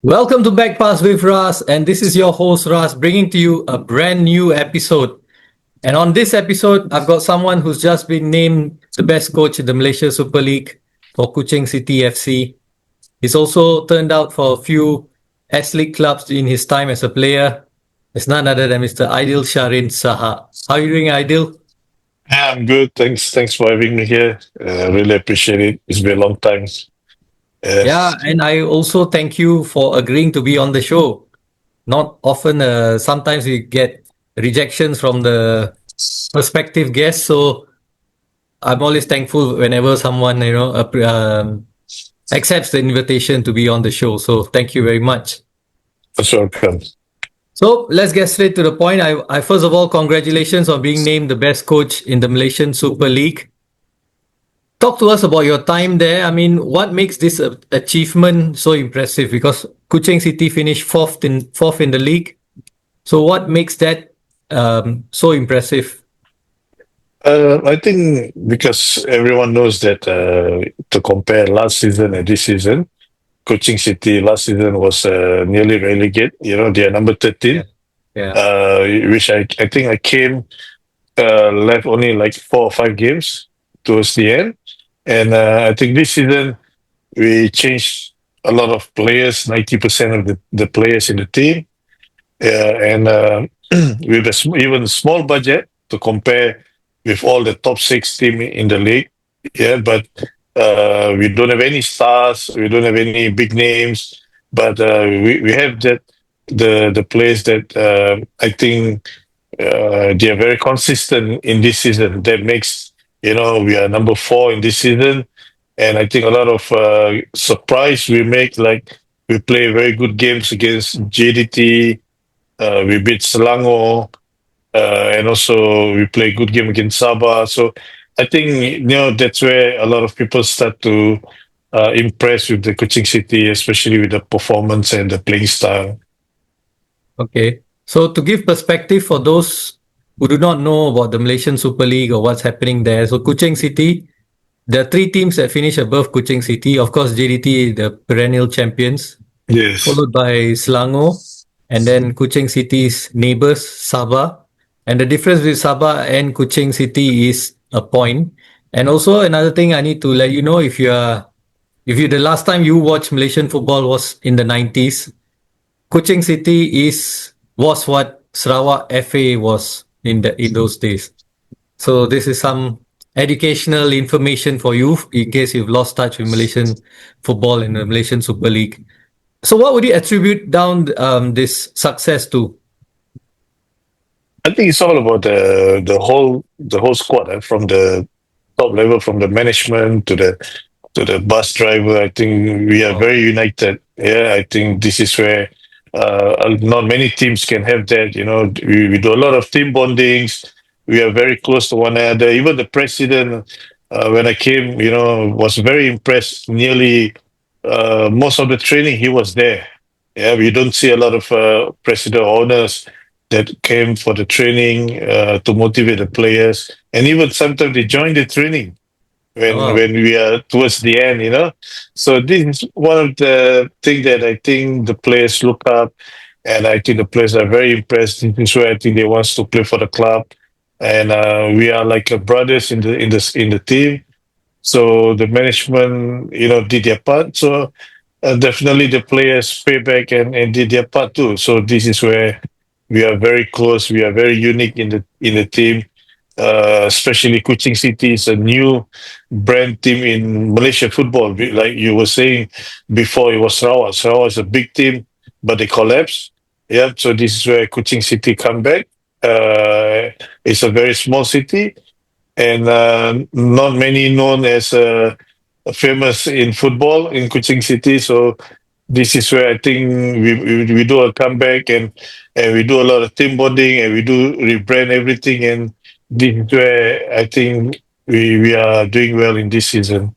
Welcome to Backpass with Ras, and this is your host Ras bringing to you a brand new episode. And on this episode, I've got someone who's just been named the best coach in the Malaysia Super League for Kuching City FC. He's also turned out for a few S-League clubs in his time as a player. It's none other than Mr. Aidil Sharin Sahak. How are you doing, Aidil? Yeah, I'm good. Thanks for having me here. Really appreciate it. It's been a long time. Uh, Yeah, and I also thank you for agreeing to be on the show. Not often, sometimes we get rejections from the prospective guests. So I'm always thankful whenever someone, accepts the invitation to be on the show. So thank you very much. Most welcome. So let's get straight to the point. I first of all, congratulations on being named the best coach in the Malaysian Super League. Talk to us about your time there. I mean, what makes this achievement so impressive? Because Kuching City finished fourth in the league. So what makes that so impressive? I think because everyone knows that to compare last season and this season, Coaching City last season was nearly relegated. They are number Yeah, 13, yeah. which I think I came left only like 4 or 5 games towards the end. And I think this season we changed a lot of players, 90% of the players in the team. And with even small budget to compare with all the top six team in the league. Yeah, but we don't have any stars. We don't have any big names. But we have that the players that I think they are very consistent in this season. That makes we are number four in this season, and I think a lot of surprise we make. Like we play very good games against JDT. We beat Selangor, and also we play good game against Sabah. So I think that's where a lot of people start to impress with the coaching city, especially with the performance and the playing style. Okay. So to give perspective for those who do not know about the Malaysian Super League or what's happening there, so Kuching City, there are three teams that finish above Kuching City. Of course, JDT, the perennial champions, Yes. followed by Selangor, and then Kuching City's neighbors, Sabah. And the difference with Sabah and Kuching City is a point. And also another thing I need to let you know, if you the last time you watched Malaysian football was in the 90s, Kuching City was what Sarawak FA was in those days. So this is some educational information for you in case you've lost touch with Malaysian football and the Malaysian Super League. So what would you attribute down this success to? I think it's all about the whole squad, from the top level, from the management to the bus driver. I think we are Wow. very united. Yeah, I think this is where not many teams can have that. We do a lot of team bondings. We are very close to one another. Even the president, when I came, was very impressed. Nearly most of the training, he was there. Yeah, we don't see a lot of president owners that came for the training to motivate the players, and even sometimes they join the training when Wow. when we are towards the end. So this is one of the things that I think the players look up, and I think the players are very impressed. This is why I think they want to play for the club, and we are like brothers in the team. So the management, did their part. So definitely the players pay back and did their part too. So this is where we are very close. We are very unique in the team. Especially Kuching City is a new brand team in Malaysia football. Like you were saying before, it was Sarawak. Sarawak is a big team, but they collapsed. Yeah, so this is where Kuching City come back. It's a very small city, and not many known as famous in football in Kuching City. So this is where I think we do a comeback, and we do a lot of team bonding, and we do rebrand everything, and this is where I think we are doing well in this season.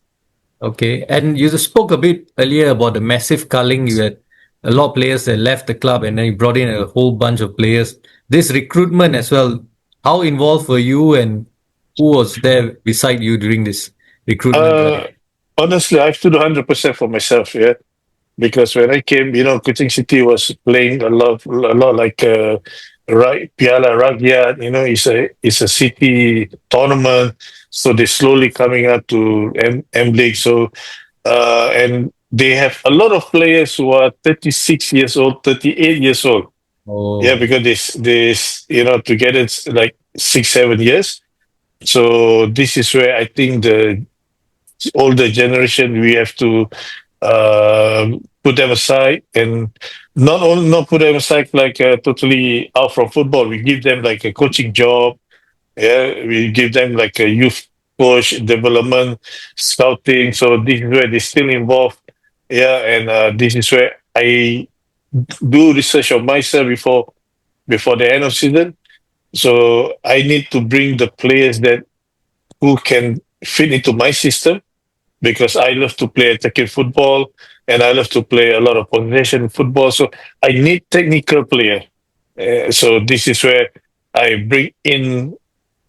Okay. And you spoke a bit earlier about the massive culling. You had a lot of players that left the club and then you brought in a whole bunch of players. This recruitment as well, how involved were you and who was there beside you during this recruitment drive? Uh, Honestly, I have to do 100% for myself. Yeah, because when I came, Kuching City was playing a lot like right Piala Rakyat. It's a city tournament, so they're slowly coming up to M League. So and they have a lot of players who are 36 years old, 38 years old. Yeah, Oh, because this together it's like 6 7 years. So this is where I think the older generation we have to put them aside, and not put them aside like totally out from football. We give them like a coaching job. Yeah, we give them like a youth coach development, scouting. So this is where they're still involved. Yeah, and this is where I do research on myself before the end of season. So I need to bring the players that who can fit into my system, because I love to play attacking football and I love to play a lot of possession football. So I need technical player. So this is where I bring in,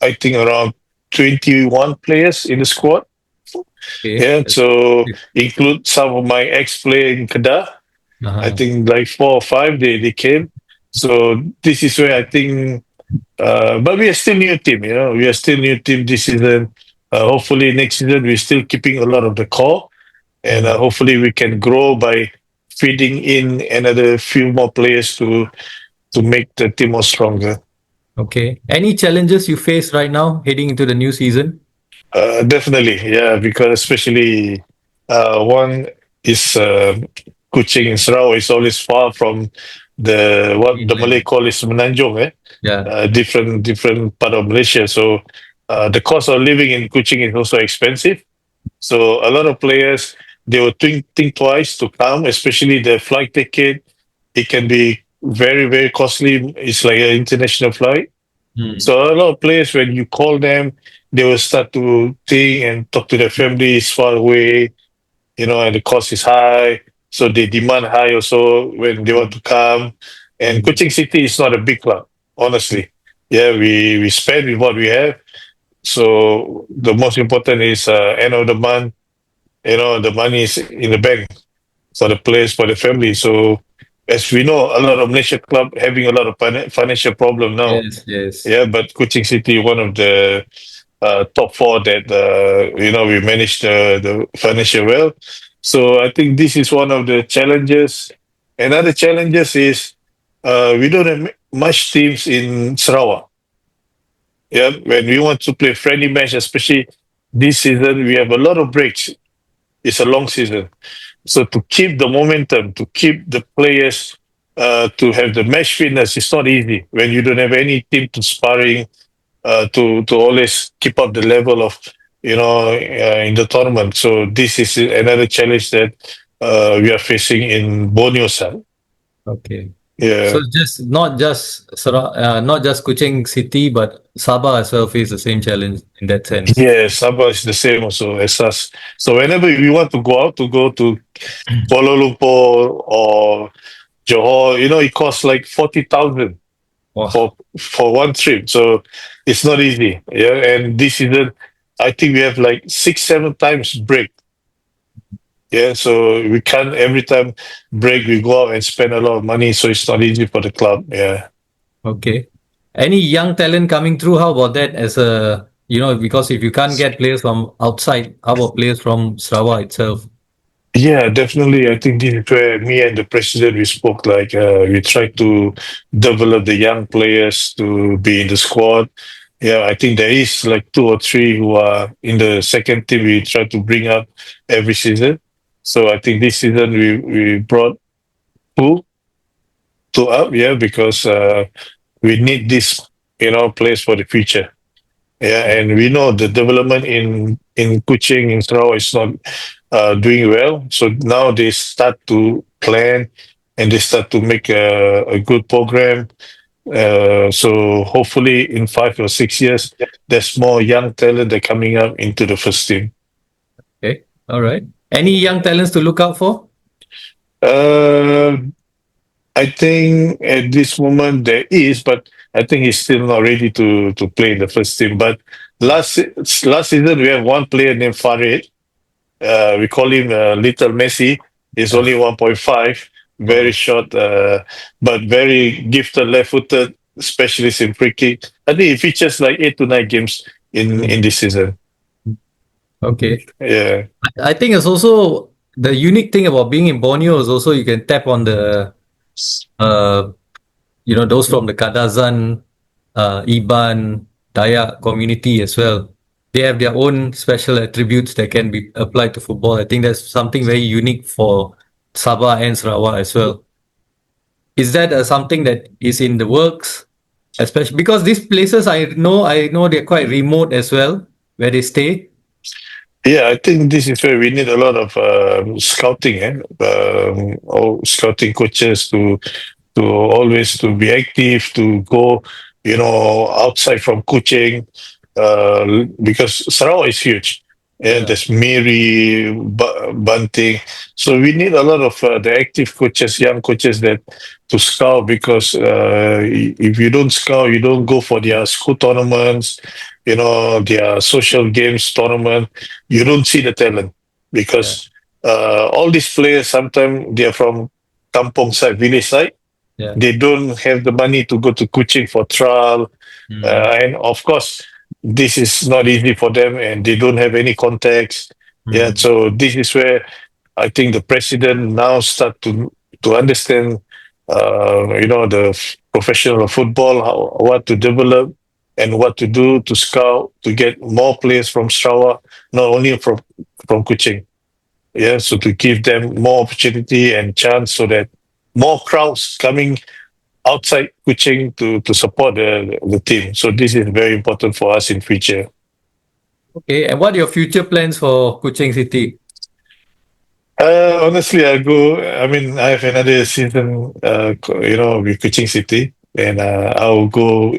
I think, around 21 players in the squad. okay. Yeah, That's so good. include some of my ex-player in Kedah. I Uh-huh. think like 4 or 5 they came. So this is where I think, but we are still new team. We are still new team this season. Hopefully next season we're still keeping a lot of the core, and Mm. hopefully we can grow by feeding in another few more players to make the team more stronger. Okay. Any challenges you face right now heading into the new season? Definitely, yeah, because especially one is Kuching in Sarawak is always far from the what the Malay Mainland. call is Menanjung, Yeah. different part of Malaysia. So the cost of living in Kuching is also expensive. So a lot of players they will think twice to come, especially the flight ticket. It can be very very costly. It's like an international flight. Mm. So a lot of players, when you call them, they will start to think and talk to their families far away, and the cost is high. So they demand high also when they want Mm. to come. And Mm. Kuching City is not a big club, honestly. Yeah, we spend with what we have. So the most important is end of the month, the money is in the bank for the players, for the family. So as we know, a lot of Malaysia club having a lot of financial problem now. Yes, yes. Yeah, but Kuching City, one of the top four that we managed the financial well. So I think this is one of the challenges. Another challenges is we don't have much teams in Sarawak. Yeah, when we want to play friendly match, especially this season, we have a lot of breaks. It's a long season, so to keep the momentum, to keep the players, to have the match fitness, it's not easy when you don't have any team to sparring, to always keep up the level of in the tournament. So this is another challenge that we are facing in Borneo side. Okay. So Yeah. not just Kuching City, but Sabah as well face the same challenge in that sense. Yes, Sabah is the same also as us. So whenever we want to go out, to go to Kuala Lumpur or Johor, it costs like 40,000 Wow. for one trip. So it's not easy. Yeah, and this season, I think we have like 6 7 times break. Yeah, so we can't every time break we go out and spend a lot of money, so it's not easy for the club. Yeah. Okay. Any young talent coming through? How about that as because if you can't get players from outside, how about players from Sarawak itself? Yeah, definitely. I think this is where me and the president we spoke. Like we try to develop the young players to be in the squad. Yeah, I think there is like 2 or 3 who are in the second team. We try to bring up every season. So I think this season we brought two two up. Yeah, because we need this players for the future. Yeah, and we know the development in Kuching in Sarawak is not doing well. So now they start to plan and they start to make a good program. So hopefully in 5 or 6 years, there's more young talent that coming up into the first team. Okay. All right. Any young talents to look out for? Uh, I think at this moment there is, but I think he's still not ready to play in the first team. But last season we have one player named Farid. We call him Little Messi. Is Yeah. only 1.5, very Oh. short, but very gifted left-footed specialist in free kick. I think he features like 8 to 9 games in Mm. this season. Okay. Yeah, I think it's also the unique thing about being in Borneo is also you can tap on the uh those from the Kadazan, Iban, Dayak community as well. They have their own special attributes that can be applied to football. I think that's something very unique for Sabah and Sarawak as well. Is that something that is in the works? Especially because these places I know they're quite remote as well, where they stay. yeah. I think this is where we need a lot of scouting, or scouting coaches to always to be active, to go, outside from coaching, because Sarawak is huge. And Yeah, there's Miri, Bunting. So we need a lot of the active coaches, young coaches that to scout because if you don't scout, you don't go for their school tournaments, their social games tournament, you don't see the talent yeah, because all these players sometimes they're from kampong side, village side. yeah. They don't have the money to go to coaching for trial, Mm, and of course, this is not easy for them, and they don't have any contacts. Yeah, mm. so this is where I think the president now start to understand, the professional of football, what to develop and what to do to scout to get more players from Sarawak, not only from Kuching. Yeah, so to give them more opportunity and chance so that more crowds coming outside Kuching to support the team. So this is very important for us in future. Okay, and what are your future plans for Kuching City? Honestly, I go. I mean, I have another season, with Kuching City, and I'll go,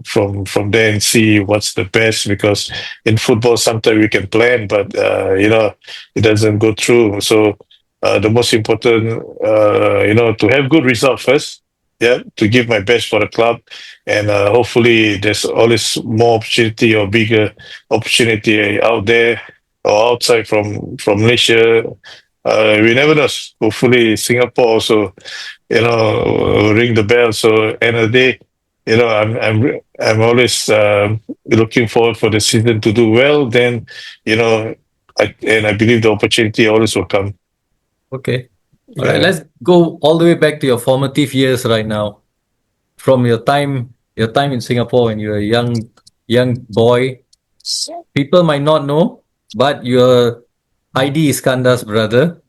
from there and see what's the best. Because in football, sometimes we can plan, but it doesn't go through. So the most important, to have good result first. Yeah, to give my best for the club, and hopefully there's always more opportunity or bigger opportunity out there or outside from Malaysia. We never know. Hopefully, Singapore also, ring the bell. So, end of the day, I'm always looking forward for the season to do well. Then, I believe the opportunity always will come. Okay. All right, Yeah. let's go all the way back to your formative years right now. From your time in Singapore when you were a young boy. People might not know, but you're ID Iskandar's brother.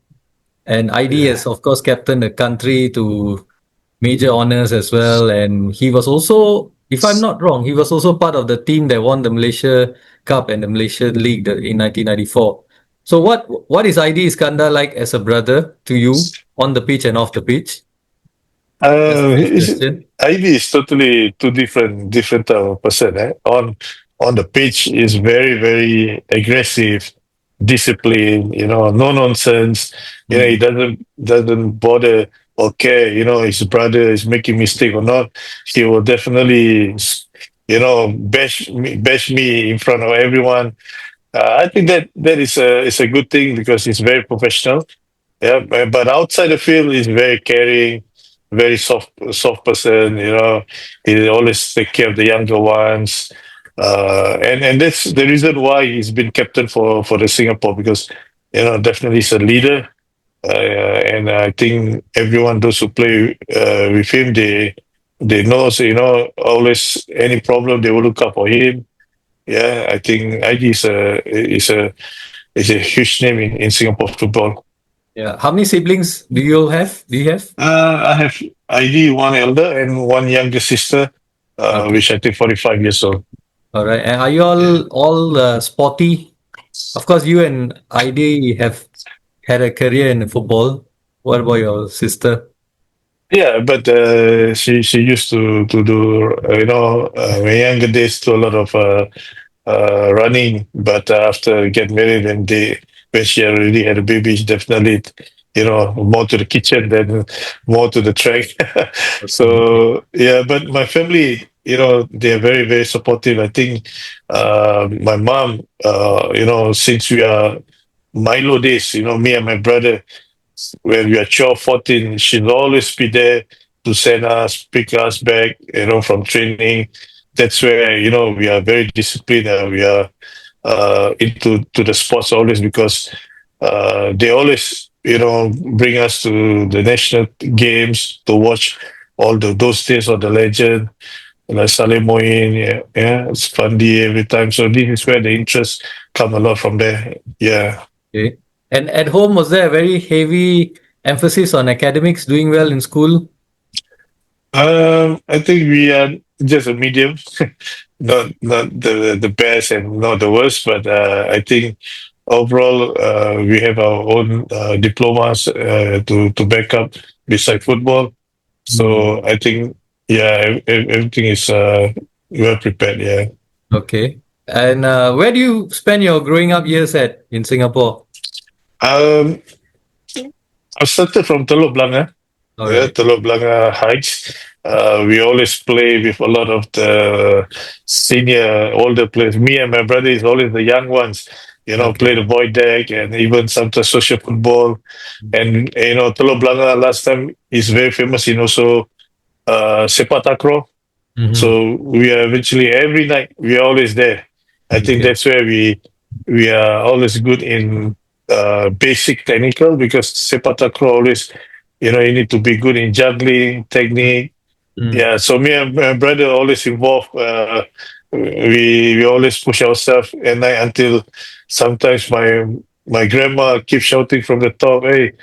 And ID Yeah. has, of course, captained the country to major honors as well. And he was also, if I'm not wrong, he was also part of the team that won the Malaysia Cup and the Malaysia League in 1994. So what is ID Iskandar like as a brother to you on the pitch and off the pitch? That's the first It's, question. Ivy is totally two different type of person. On the pitch is very very aggressive, disciplined. No nonsense. He Mm, doesn't bother or care. His brother is making mistake or not. He will definitely, bash me in front of everyone. I think that is a good thing because he's very professional. Yeah, but outside the field, he's very caring, very soft person. He always take care of the younger ones, and that's the reason why he's been captain for the Singapore because definitely he's a leader, and I think everyone those who play with him they know so, always any problem they will look up for him. Yeah, I think IG is a huge name in Singapore football. yeah. How many siblings do you all have? Do you have? I have ID, one elder and one younger sister, Okay. which I think 45 years old. All right. And are you Yeah. all sporty? Of course, you and ID have had a career in football. What about your sister? Yeah, but she used to do my younger days to a lot of running, but after get married and when she already had a baby, she definitely more to the kitchen than more to the track. Okay. So yeah, but my family, they're very very supportive. I think my mom, since we are Milo days, me and my brother. when we are 12, 14, she'll always be there to send us, pick us back, from training. That's where, we are very disciplined. We are into to the sports always because they always, bring us to the national games to watch all those days of the legend, like Saleh Moin, yeah, it's Fandi every time. So this is where the interest come a lot from there. Yeah. Okay. And at home, was there a very heavy emphasis on academics, doing well in school? I think we are just a medium, not the best and not the worst, but I think overall we have our own diplomas to back up beside football. Hmm. So I think yeah, everything is well prepared. Yeah. Okay. And where do you spend your growing up years at in Singapore? Um, I started from Telok Blangah. All Yeah, right. Telok Blangah Heights. We always play with a lot of the senior, older players. Me and my brother is always the young ones. Play Okay. the void deck and even sometimes social football. And Telok Blangah last time is very famous in also sepak takraw. Mm-hmm. So we are eventually every night we are always there. I think Okay. that's where we are always good in basic technical because sepak takraw always you need to be good in juggling technique. Mm. Yeah, so me and my brother always involved. We always push ourselves at night until sometimes my grandma keeps shouting from the top, "Hey,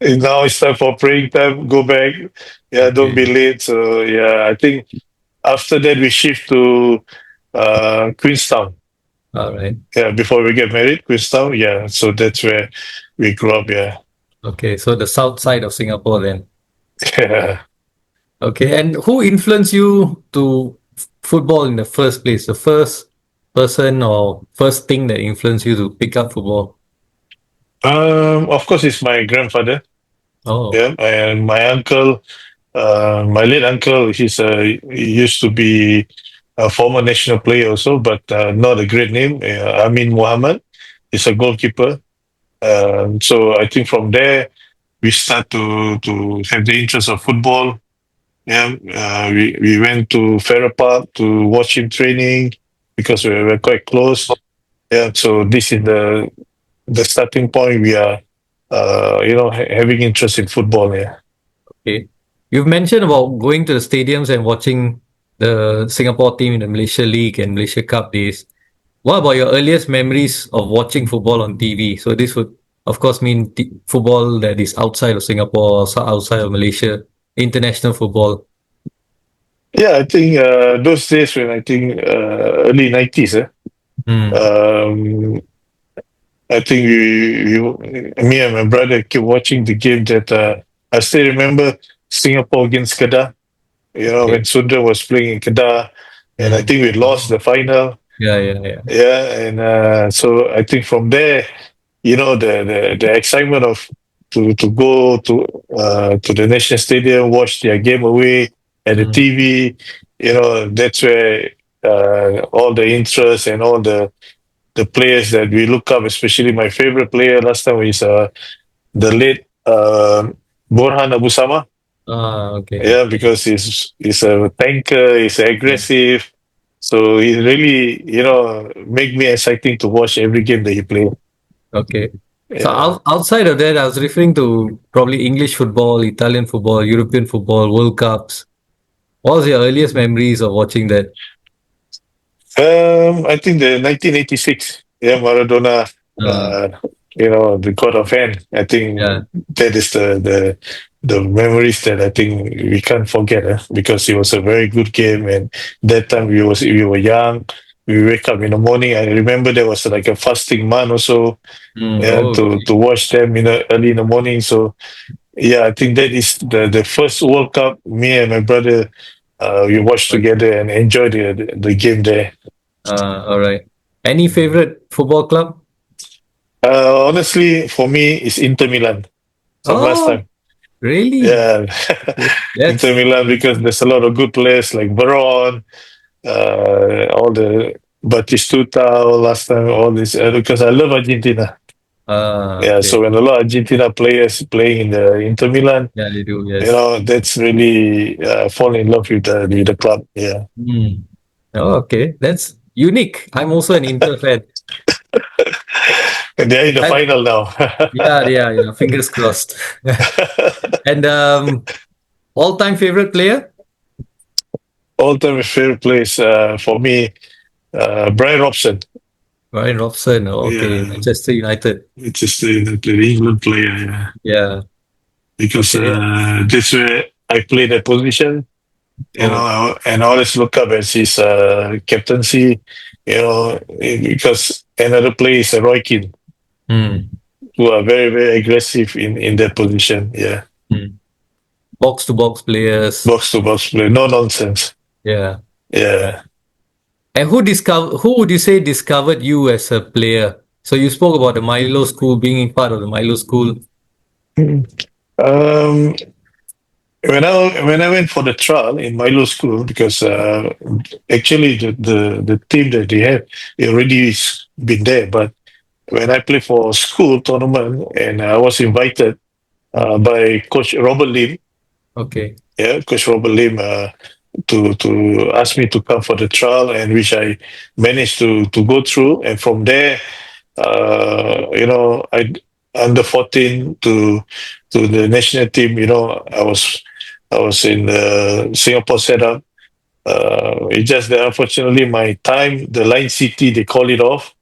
now it's time for praying time. Go back. Yeah, don't Okay. be late." So yeah, I think after that we shift to Queenstown. All right. Yeah, before we get married, Queenstown. Yeah, so that's where we grew up. Yeah, Okay. So the south side of Singapore then. yeah. Okay. And who influenced you to football in the first place? The first person or first thing that influenced you to pick up football? Of course, it's my grandfather. Oh, Yeah, and my uncle. My late uncle, he used to be a former national player also, but not a great name. Amin Muhammad is a goalkeeper. So I think from there we start to have the interest of football. Yeah, we went to Farrer Park to watch him training because we were quite close. Yeah, so this is the starting point. We are, having interest in football. Yeah. okay. You've mentioned about going to the stadiums and watching the Singapore team in the Malaysia League and Malaysia Cup days. What about your earliest memories of watching football on TV? So this would, of course, mean football that is outside of Singapore, outside of Malaysia, international football. Yeah, I think those days when I think early 90s, Hmm. um, I think me and my brother keep watching the game that I still remember Singapore against Kedah, when Okay. Sundar was playing in Kedah, and I Hmm. think we lost Oh. the final. Yeah, yeah, yeah. Yeah, and so I think from there, the excitement of to go to the national stadium, watch their game away at the Hmm. TV, that's where all the interest and all the players that we look up, especially my favorite player last time is the late Borhan Abu Sama. Ah, okay. Yeah, because he's a tanker, he's Yeah. aggressive. So he really, make me exciting to watch every game that he play. Okay. So Yeah. outside of that, I was referring to probably English football, Italian football, European football, World Cups. What was your earliest memories of watching that? I think the 1986, yeah, Maradona, Uh, the God of Hand. I think yeah. that is the memories that I think we can't forget, because it was a very good game, and that time we were young. We wake up in the morning. I remember there was like a fasting month also, Mm, yeah, oh, to watch them early in the morning. So yeah, I think that is the first World Cup. Me and my brother, we watched okay. together and enjoyed the game there. All right. Any favorite football club? Honestly, for me, it's Inter Milan from last Oh, time. really? Yeah, Inter That's Milan because there's a lot of good players like Veron, all the Batistuta, all last time, all this. Because I love Argentina. Yeah, Okay. so when a lot of Argentina players playing in the Inter Milan, Yeah, they do. Yes. that's really fall in love with the club. Yeah, Hmm. Oh, okay. That's unique. I'm also an Inter fan. and they're in the I, final now. yeah, yeah, yeah. Fingers crossed. And all-time favorite player? All-time favorite place for me, Brian Robson. Ryan Robson. Oh, okay. Yeah, Manchester United. it's just the England player. Yeah, Yeah. because Okay. this way I play that position. Oh. And I always look up at his captaincy. Because another player is Roy Keane, Hmm. who are very very aggressive in that position. Yeah, Hmm. Box to box players. box to box play, no nonsense. Yeah. Yeah. And who would you say discovered you as a player? So you spoke about the Milo school, being part of the Milo school. Um, when I went for the trial in Milo school, because actually the team that they have it already been there, but when I played for school tournament and I was invited by Coach Robert Lim, Okay. yeah, Coach Robert Lim, to ask me to come for the trial, and which I managed to go through, and from there, I under 14 to the national team. I was in the Singapore setup. It's just that unfortunately my time, the Line City, they call it off.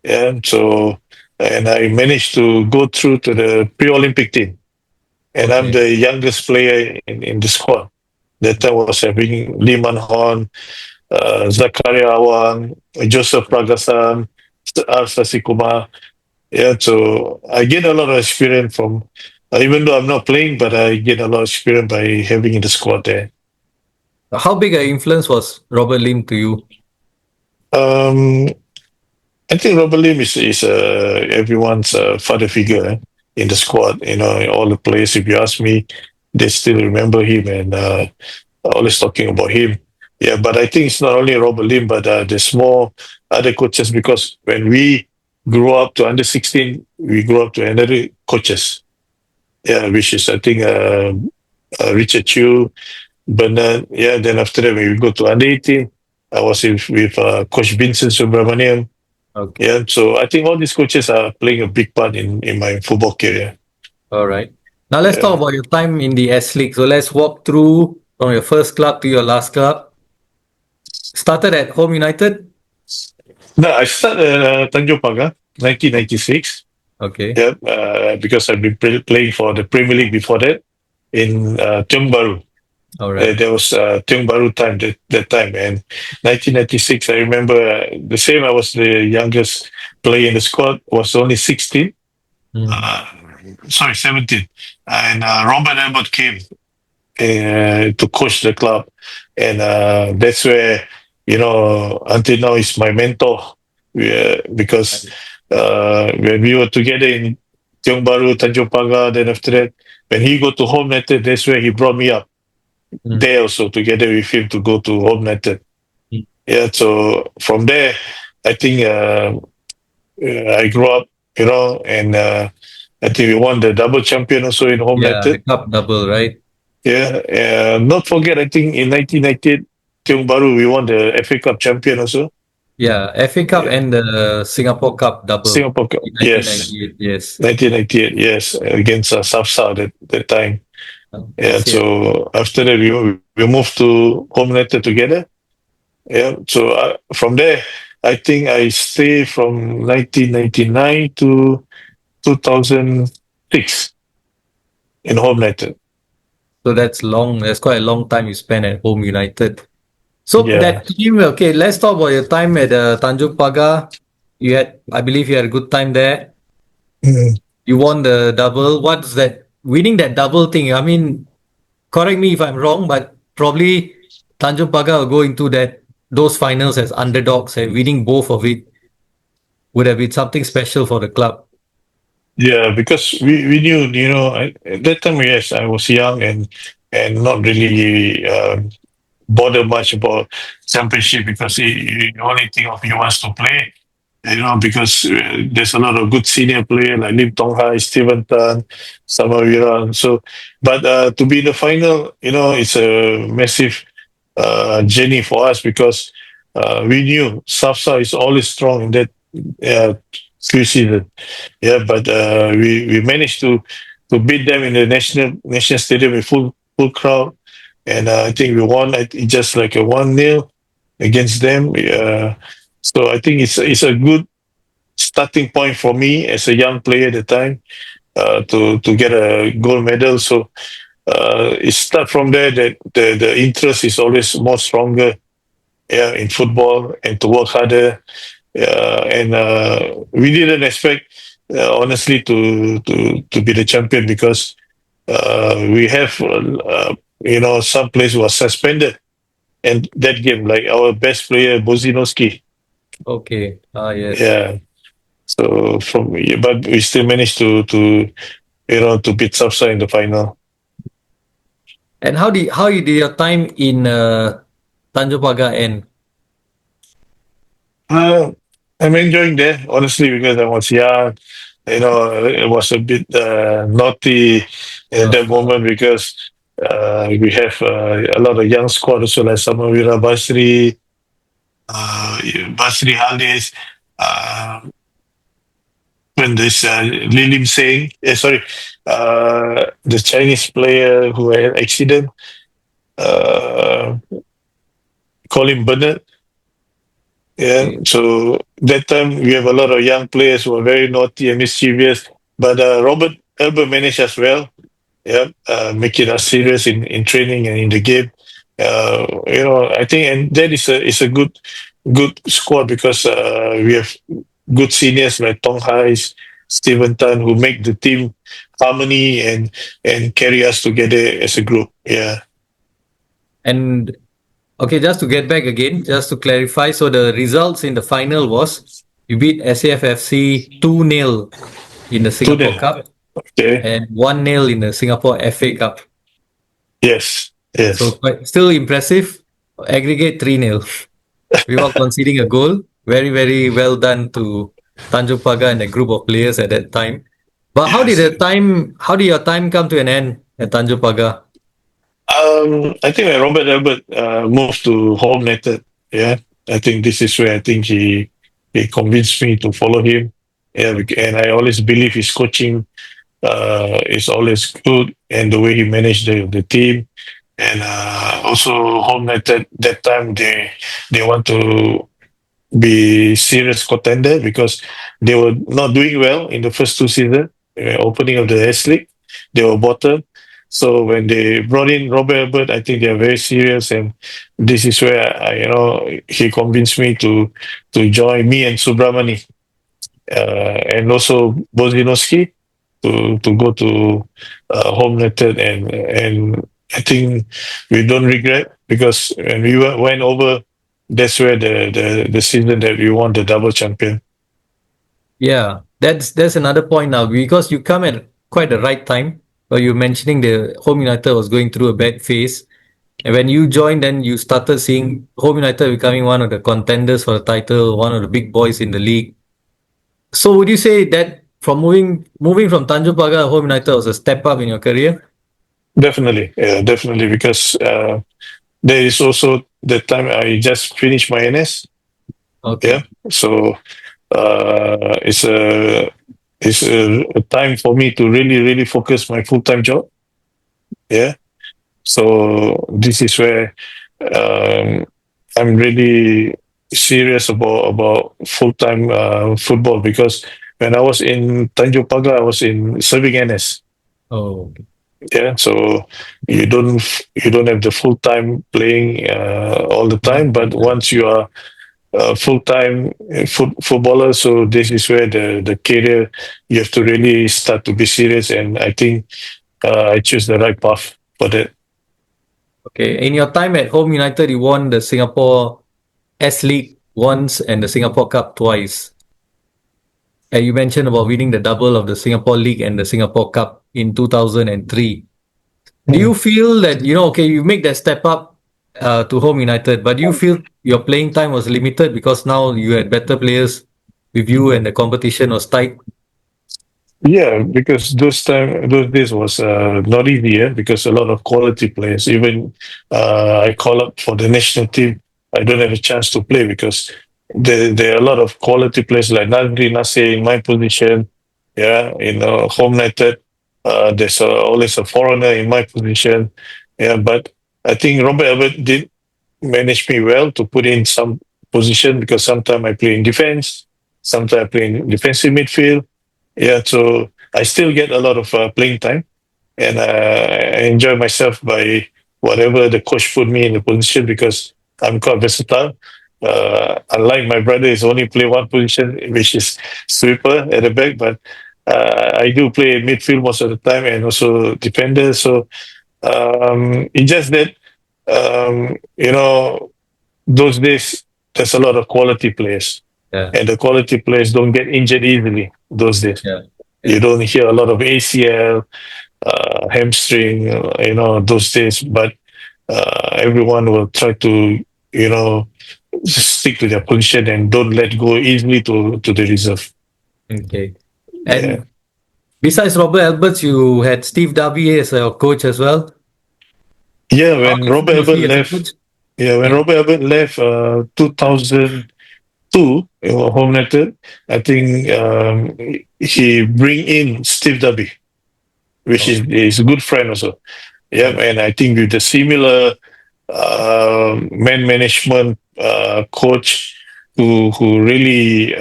Yeah, so and I managed to go through to the pre-Olympic team, and I'm Okay. the youngest player in the squad. That time was having Liman Horn, Zakaria Awang, Joseph Pragasan, Sasi Kumar. Yeah, so I get a lot of experience from, even though I'm not playing, but I get a lot of experience by having in the squad there. How big an influence was Robert Lim to you? Um, I think Robert Lim is everyone's father figure in the squad. All the players, if you ask me, they still remember him and always talking about him. Yeah, but I think it's not only Robert Lim, but there's more other coaches, because when we grew up to under 16, we grew up to another coaches. Yeah, which is I think Richard Chu, Bernard. Yeah, then after that when we go to under 18, I was with Coach Vincent Subramaniam. Okay. Yeah, so I think all these coaches are playing a big part in my football career. All right. Now let's talk Yeah. about your time in the S League. So let's walk through from your first club to your last club. Started at Home United. No, I started Tanjong Pagar, 1996. Okay. Yeah, because I've been playing for the Premier League before that in Tiong Bahru. All right. There was Tiong Bahru time that time, and 1996. I remember the same. I was the youngest player in the squad. Was only 16. Mm. Uh, sorry, 17. And Robert Albert came to coach the club, and that's where until now he's my mentor. Because when we were together in Tiong Bahru, Tanjung Pagar, then after that, when he go to Home United, that's where he brought me up Mm. there also together with him to go to Home United. Mm. Yeah, so from there, I think I grew up, and I think we won the double champion also in Home Yeah, the United. cup double, right? Yeah, not forget, I think in 1998, Tiong Bahru, we won the FA Cup champion also. Yeah, FA Cup Yeah. and the Singapore Cup double Singapore Cup, in yes. 1998. Yes. 1998, yes, against Safsa that time. Yeah, Yes, yes. so after that, we moved to Home United together. Yeah, so from there, I think I stayed from 1999 to 2006 in Home United. So that's long. That's quite a long time you spent at Home United. So Yeah. that team, okay, let's talk about your time at Tanjung Pagar. I believe you had a good time there. Mm. You won the double. What's that? Winning that double thing. I mean, correct me if I'm wrong, but probably Tanjung Pagar will go into those finals as underdogs, and winning both of it would have been something special for the club. Yeah, because we knew, at that time, yes, I was young and not really bother much about championship, because you only think of you wants to play. because there's a lot of good senior players like Lim Tong Hai, Steven Tan, Samavira. So, but to be in the final, it's a massive journey for us because we knew Safsa is always strong in that uh, few season. Yeah, but we managed to beat them in the national stadium with full crowd, and I think we won. Just like a 1-0 against them. So I think it's a good starting point for me as a young player at the time to get a gold medal. So it start from there that the interest is always more stronger, yeah, in football and to work harder. And we didn't expect, honestly, to be the champion because we have some players who are suspended and that game, like our best player Bozinowski. Okay. Ah, yes. Yeah. So but we still managed to beat Sapsa in the final. And how you did your time in Tanjong Pagar end? Uh, I'm enjoying there, honestly, because I was young. It was a bit naughty at that Uh, moment because we have a lot of young squad also like Samavira Basri, Basri Halis, uh, when this Lilim Singh, sorry, the Chinese player who had accident, uh, Colin Bernard. Yeah, okay. so that time we have a lot of young players who are very naughty and mischievous, but Robert Elber managed as well. Yeah, making us serious in training and in the game. I think, and that is a good squad because we have good seniors like Tong Hais, Steven Tan, who make the team harmony and carry us together as a group. Yeah, And okay, just to get back again, just to clarify, so the results in the final was you beat SAFFC 2-0 in the to Singapore them. Cup Okay. and 1-0 in the Singapore FA Cup. Yes. So Yes. quite still impressive. Aggregate 3-0 without conceding a goal. Very, very well done to Tanjung Pagar and a group of players at that time. But Yes. how did your time come to an end at Tanjung Pagar? I think when Robert Albert moved to Home United, yeah, I think this is where I think he convinced me to follow him. Yeah, and I always believe his coaching is always good, and the way he managed the team, and also Home United that time they want to be serious contender because they were not doing well in the first two seasons, opening of the S League. They were bottom. So when they brought in Robert Albert, I think they are very serious, and this is where he convinced me to join me and Subramani and also Bozinowski to go to Home United, and I think we don't regret because when we went over, that's where the season that we won the double champion. Yeah, that's another point now because you come at quite the right time. But you're mentioning the Home United was going through a bad phase. And when you joined, then you started seeing Home United becoming one of the contenders for the title, one of the big boys in the league. So would you say that from moving from Tanjung Pagar Home United was a step up in your career? Definitely, yeah, definitely, because there is also the time I just finished my NS. Yeah, Okay. so it's a time for me to really focus my full time job. Yeah, so this is where um, I'm really serious about full time football because when I was in Tanjung Pagar, I was in serving NS. Oh, okay. Yeah, so you don't have the full time playing all the Not time, full but time. once you are a full time footballer, so this is where the career you have to really start to be serious, and I think I choose the right path for that. Okay. In your time at Home United, you won the Singapore S League once and the Singapore Cup twice. And you mentioned about winning the double of the Singapore League and the Singapore Cup in 2003. Do Mm. you feel that, okay, you make that step up to Home United, but do you feel your playing time was limited because now you had better players with you and the competition was tight? Yeah, because those days was not easy, yeah, because a lot of quality players. Even I call up for the national team, I don't have a chance to play because there are a lot of quality players like Nadri Nasir in my position. Yeah, in Home United, there's always a foreigner in my position. Yeah, but I think Robert Albert did manage me well to put in some position because sometimes I play in defense, sometimes I play in defensive midfield. Yeah, so I still get a lot of playing time, and I enjoy myself by whatever the coach put me in the position because I'm quite versatile. Unlike my brother, is only play one position, which is sweeper at the back, but I do play midfield most of the time and also defender. So it's just that those days there's a lot of quality players, Yeah, and the quality players don't get injured easily those days. yeah. You Yeah. don't hear a lot of ACL, hamstring, those days. But everyone will try to, you know, stick to their position and don't let go easily to the reserve. Okay. Yeah, And besides Robert Alberts, you had Steve Darby as your coach as well. yeah. How When Robert different was Albert he as a left, coach? yeah, when Yeah. Robert Albert left, 2002, Home United, I think he bring in Steve Darby, which Oh, is a good friend also. Yeah, yeah. and I think with the similar man management coach who really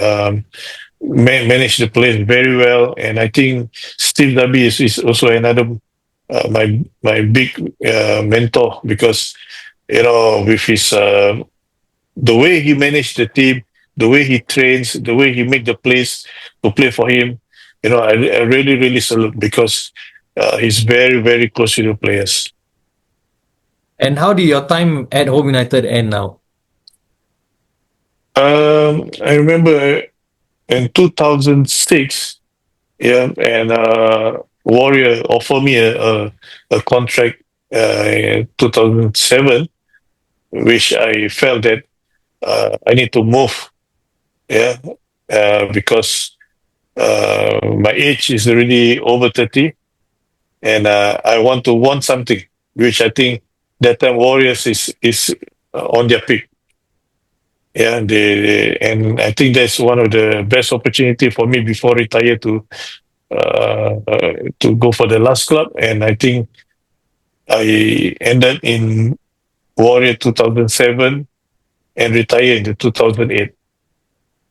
managed the place very well. And I think Steve Darby is also another my big mentor because with his the way he managed the team, the way he trains, the way he make the plays to play for him. I really salute because he's very close to the players. And how did your time at Home United end now? I remember in 2006, yeah, and Warrior offered me a contract in 2007, which I felt that I need to move, yeah, because my age is already over 30, and I want something, which I think that time Warriors is on their peak. Yeah, and I think that's one of the best opportunity for me before retire to go for the last club, and I think I ended in Warrior 2007 and retire in the 2008.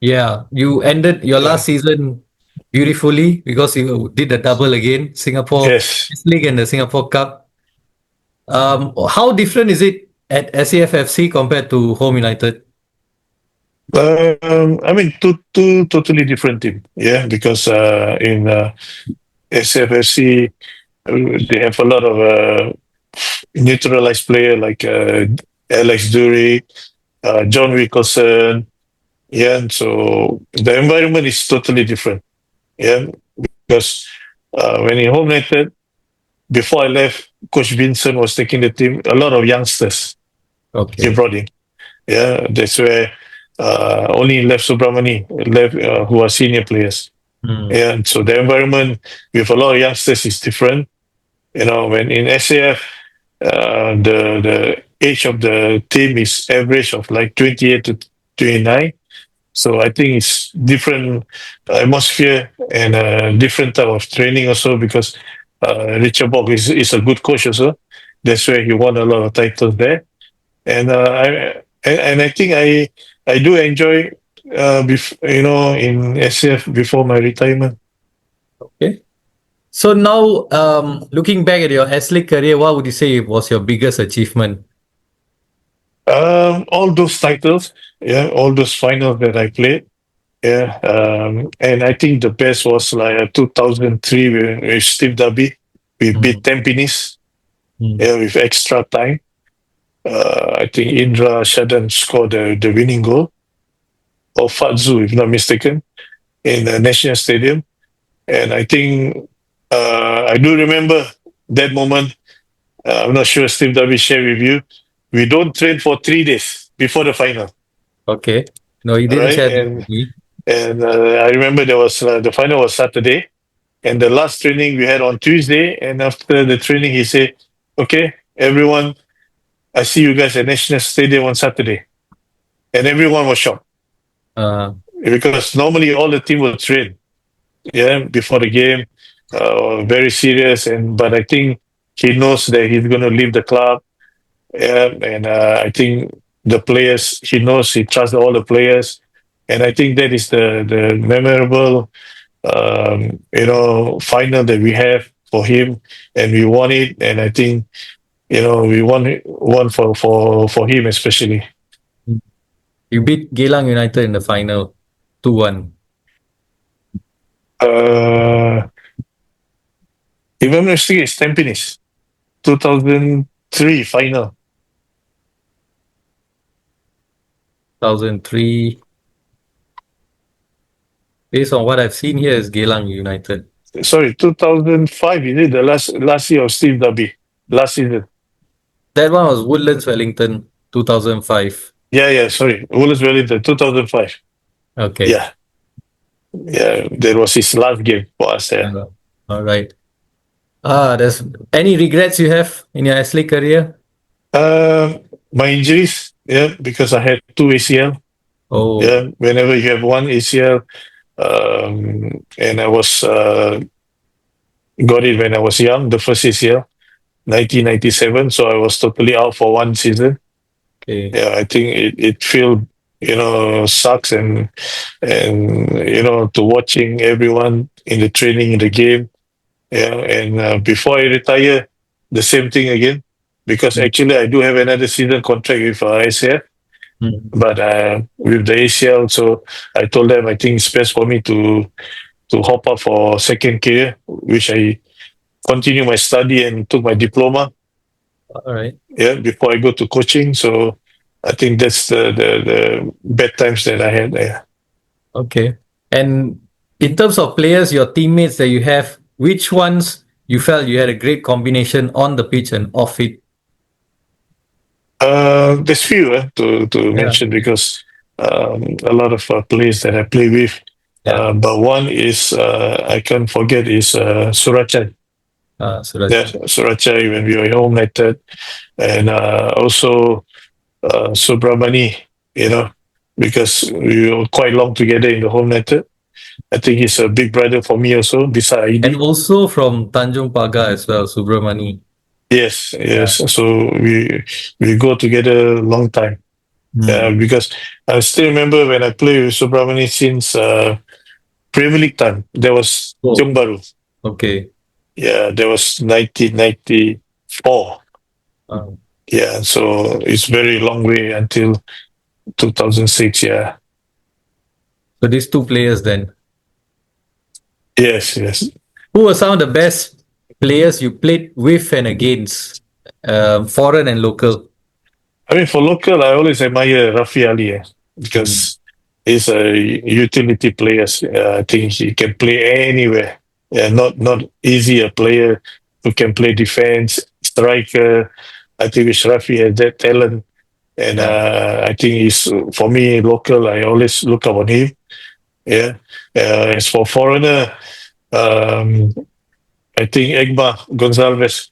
Yeah, you ended your Yeah. last season beautifully because you did the double again, Singapore Yes. League and the Singapore Cup. How different is it at SAFFC compared to Home United? I mean, two totally different team. Yeah, because in SFFC they have a lot of neutralized player like Alex Dury, John Wickelson. Yeah, and so the environment is totally different. Yeah, because when in Home United, before I left, Coach Vincent was taking the team. A lot of youngsters he Okay. brought in. Yeah, that's where only left Subramani left who are senior players. Hmm. Yeah, and so the environment with a lot of youngsters is different. When in SAF, the age of the team is average of like 28 to 29. So I think it's different atmosphere and a different type of training also because Richard Bock is a good coach also. That's where he won a lot of titles there. And I think I do enjoy in SF before my retirement. Okay. So now, looking back at your S-League career, what would you say was your biggest achievement? All those titles, yeah, all those finals that I played, yeah, and I think the best was like 2003 with Steve Darby. We beat Hmm. Tampines, Hmm. yeah, with extra time. I think Indra Shadan scored the winning goal, or Fatzu, if not mistaken, in the National Stadium. And I think I do remember that moment. I'm not sure Steve Darby shared with you. We don't train for 3 days before the final, Okay. No, you all didn't right? share that with And me. And I remember there was the final was Saturday, and the last training we had on Tuesday. And after the training, he said, "Okay, everyone, I see you guys at National Stadium on Saturday." And everyone was shocked Uh, because normally all the team will train, yeah, before the game, very serious. And but I think he knows that he's going to leave the club, yeah, and I think the players, he knows, he trusts all the players, and I think that is the memorable, final that we have for him, and we won it, and I think we won it, won for him especially. you beat Geylang United in the final 2-1. Uh, if I'm not mistaken, it's Tampines, 2003 final. 2003. Based on what I've seen here, is Geylang United. Sorry, 2005. Is it the last year of Steve Darby? Last season. That one was Woodlands Wellington 2005. Yeah. Sorry, Woolworths Wellington, 2005. Okay. Yeah, yeah. That was his last game for us. Yeah. All right. There's any regrets you have in your athlete career? My injuries. Yeah, because I had two ACL. Oh, Yeah, whenever you have one ACL, and I was got it when I was young. The first ACL, 1997. So I was totally out for one season. okay. Yeah, I think it feel sucks, and to watching everyone in the training in the game. Yeah, and before I retire, the same thing again, because Mm, actually I do have another season contract with SF, mm. but with the ACL, so I told them I think it's best for me to hop up for second career, which I continue my study and took my diploma. All right. Yeah, before I go to coaching. So I think that's the bad times that I had there. Okay. And in terms of players, your teammates that you have, which ones you felt you had a great combination on the pitch and off it? There's few to Yeah. mention because a lot of players that I play with. Yeah. But one is I can't forget is Surachan. Yeah, Suraj. Surachan when we were home United, and also Subramani. You know, because we were quite long together in the home United. I think he's a big brother for me also, beside And ID. also from Tanjung Pagar as well, Subramani. Yes, Yeah. yes. So we go together a long time. Mm. Because I still remember when I played with Subramani since Premier League time. There was Oh, Tiong Baru. okay. Yeah, there was 1994. Um, Yeah, so it's very long way until 2006. Yeah. so these two players then. Yes, yes. Who were some of the best players you played with and against, foreign and local? I mean, for local, I always admire Rafi Ali Mm. because he's a utility player. I think he can play anywhere. Yeah, not easy a player who can play defense, striker. I think with Rafi has that talent, and Yeah. I think he's for me local. I always look up on him. Yeah. As for foreigner, um, I think Egba Gonzalez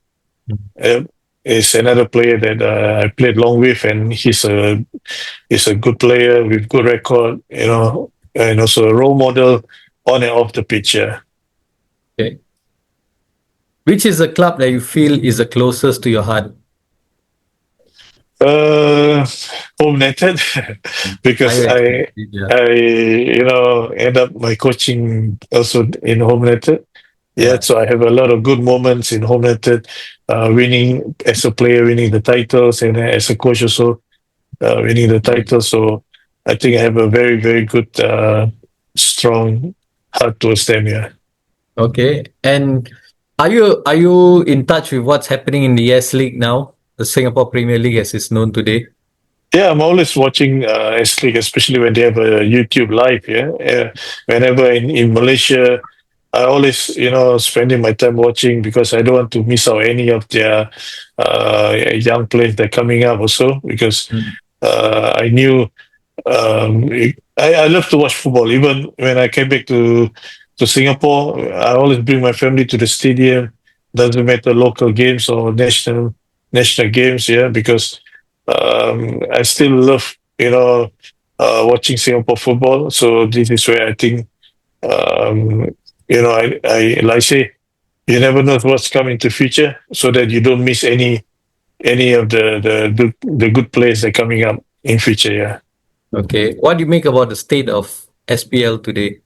uh, is another player that I played long with, and he's a good player with good record, and also a role model on and off the pitch. Yeah. Okay. Which is the club that you feel is the closest to your heart? Uh, Home United I because I expected, yeah. I end up my coaching also in Home United. Yeah, Yeah. so I have a lot of good moments in Home United, winning as a player, winning the titles, and as a coach also winning the title. So I think I have a very very good, strong heart towards them. Yeah. Okay. And are you in touch with what's happening in the S League now? The Singapore Premier League as it's known today. Yeah, I'm always watching S League, especially when they have a YouTube live. Yeah, whenever in Malaysia, I always spending my time watching because I don't want to miss out any of their young players that are coming up also because Mm. I knew I love to watch football. Even when I came back to Singapore, I always bring my family to the stadium. Doesn't matter local games or national games, yeah, because I still love watching Singapore football. So this is where I think um, I like I say you never know what's coming to future, so that you don't miss any of the good players that are coming up in future. Yeah. Okay. What do you make about the state of SPL today?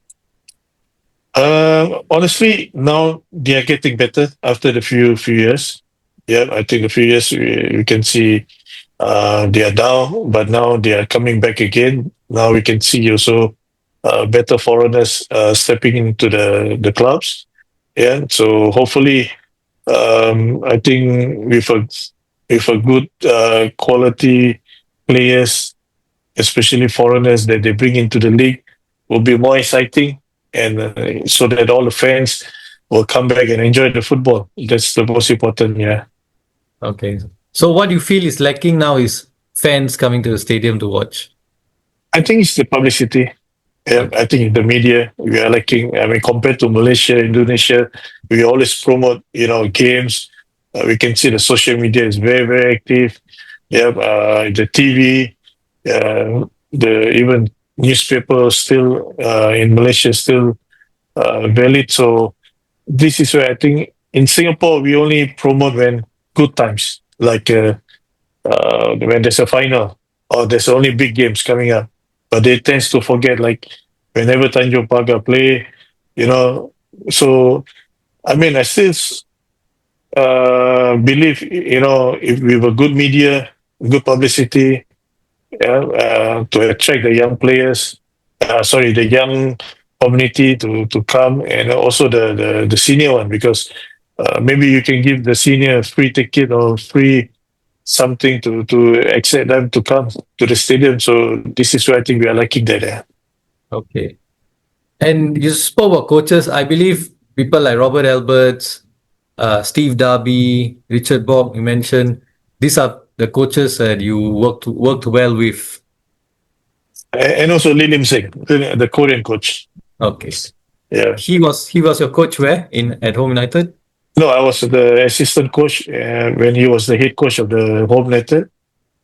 Honestly, now they are getting better after the few years. Yeah, I think a few years we can see they are down, but now they are coming back again. Now we can see also better foreigners stepping into the clubs. Yeah, so hopefully, I think with a good quality players, especially foreigners that they bring into the league, will be more exciting, and so that all the fans will come back and enjoy the football. That's the most important. Yeah, Okay. So what you feel is lacking now is fans coming to the stadium to watch. I think it's the publicity. Yeah, Okay. I think the media we are lacking. I mean, compared to Malaysia, Indonesia, we always promote games. We can see the social media is very active. Yeah, the TV, the even newspaper still in Malaysia still valid. So this is where I think in Singapore we only promote when good times, like when there's a final or there's only big games coming up. But they tends to forget, like whenever Tanjung Pagar play, you know. So I mean, I still believe if we have a good media, good publicity, yeah, to attract the young players, sorry, the young community to come, and also the senior one, because maybe you can give the senior a free ticket or free something to excite them to come to the stadium. So this is where I think we are lacking that. Okay. And you spoke about coaches. I believe people like Robert Alberts, Steve Darby, Richard Bock, you mentioned, these are the coaches that you worked well with. And also Lee Lim Seng, the Korean coach. Okay. Yeah. He was your coach where in at Home United? No, I was the assistant coach when he was the head coach of the Home United.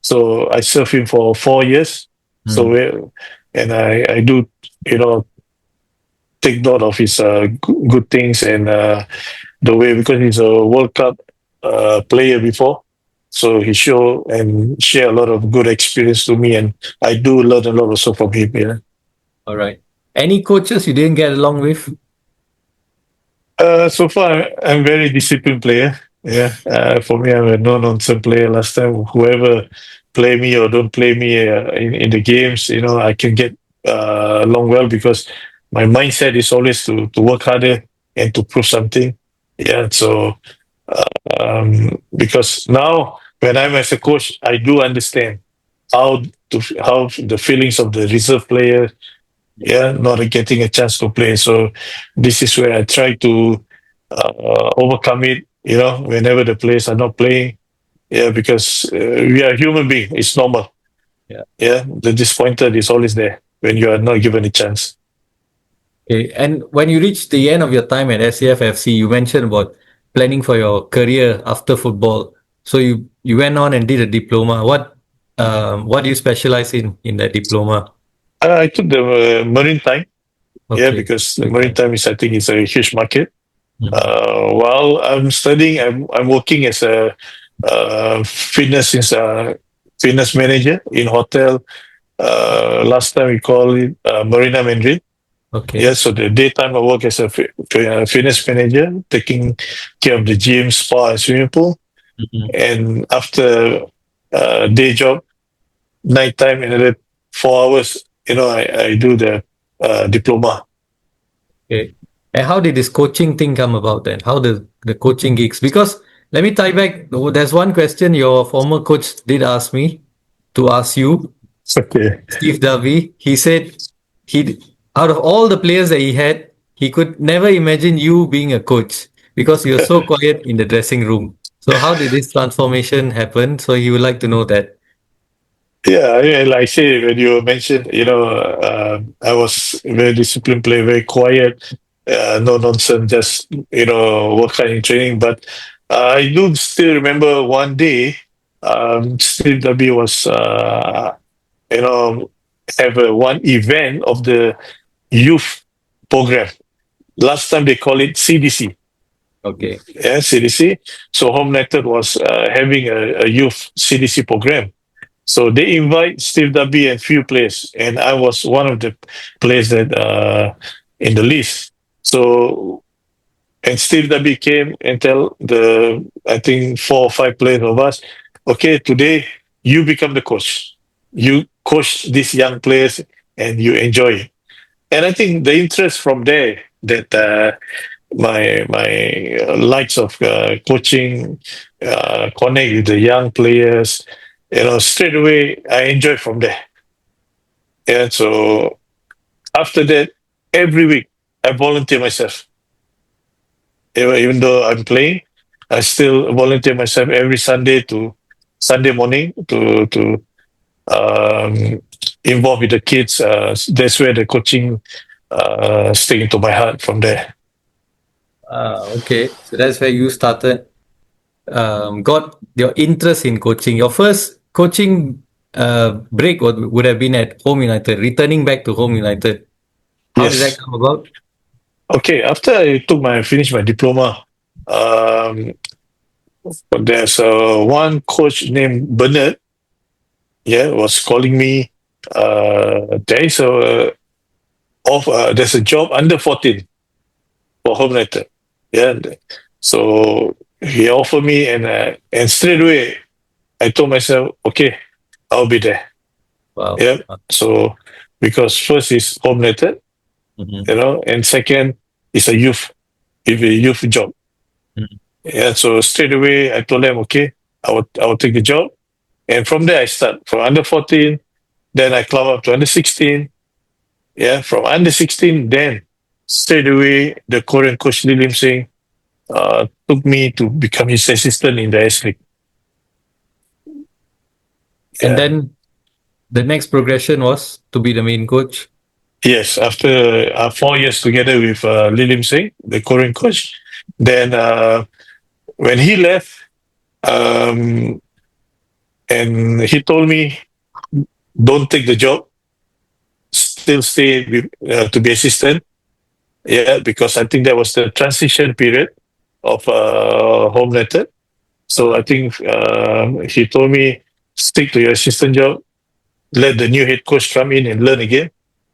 So I served him for 4 years. So Hmm. and I do take note of his good things, and the way, because he's a World Cup player before. So he show and share a lot of good experience to me, and I do learn a lot also from him. Yeah. All right. Any coaches you didn't get along with? So far, I'm very disciplined player. Yeah. For me, I'm a no nonsense player. Last time, whoever play me or don't play me in the games, I can get along well, because my mindset is always to work harder and to prove something. Yeah. So because now when I'm as a coach, I do understand how how the feelings of the reserve player, yeah, not getting a chance to play. So this is where I try to overcome it. Whenever the players are not playing, yeah, because we are human being. It's normal. Yeah. Yeah, the disappointed is always there when you are not given a chance. Okay. And when you reach the end of your time at SAFFC, you mentioned about planning for your career after football. So you went on and did a diploma. What do you specialize in that diploma? I took the marine time. Yeah, Okay. because the Good time. maritime is, I think, is a huge market. Mhm. While I'm studying, I'm working as a fitness manager in hotel. Last time we call it Marina Mandarin. Yeah, Okay. so the daytime I work as a fitness manager, taking care of the gym, spa, and swimming pool. Mhm. And after day job, nighttime, another 4 hours, I do the diploma. Okay. And how did this coaching thing come about then? How the coaching gigs? Because let me tie back. Oh, there's one question your former coach did ask me to ask you, Okay. Steve Darby. He said he out of all the players that he had, he could never imagine you being a coach because you're so quiet in the dressing room. So how did this transformation happen? So he would like to know that. Yeah, yeah, like I say, when you mentioned, I was very disciplined player, very quiet, no nonsense, just, work hard in training. But I do still remember one day, Steve W was, you know, have one event of the youth program. Last time they call it CDC. Okay. Yeah, CDC. So Home United was having a youth CDC program. So they invite Steve Darby and few players, and I was one of the players that in the list. So and Steve Darby came and tell the I think 4 or 5 players of us, okay, today you become the coach. You coach these young players and you enjoy it. And I think the interest from there that my likes of coaching, connect with the young players. Straight away I enjoy from there. And so after that, every week I volunteer myself. Even though I'm playing, I still volunteer myself every Sunday morning to um, involve with the kids. That's where the coaching stick into my heart from there. Okay. So that's where you started, got your interest in coaching. Your first coaching break would have been at Home United, returning back to Home United. How did that Yes. come about? Okay. After finished my diploma, um, there's one coach named Bernard. Yeah, was calling me. There is there's a job under 14 for Home United. Yeah, so he offered me, and straight away I told myself, okay, I'll be there. Wow. Yeah, so because first is Home United, Mhm. and second is a youth job. Mhm. Yeah, so straight away I told them, okay, I will take the job, and from there I start from under 14. Then I climb up to under 16. Yeah, from under 16, then straight away the Korean coach Lee Lim Sing took me to become his assistant in the S League. And Yeah. then the next progression was to be the main coach. Yes, after 4 years together with Lee Lim Sing, the Korean coach, then when he left, um, and he told me, don't take the job, still stay to be assistant. Yeah, because I think that was the transition period of Home United. So I Uh, think he told me stick to your assistant job, let the new head coach come in and learn again.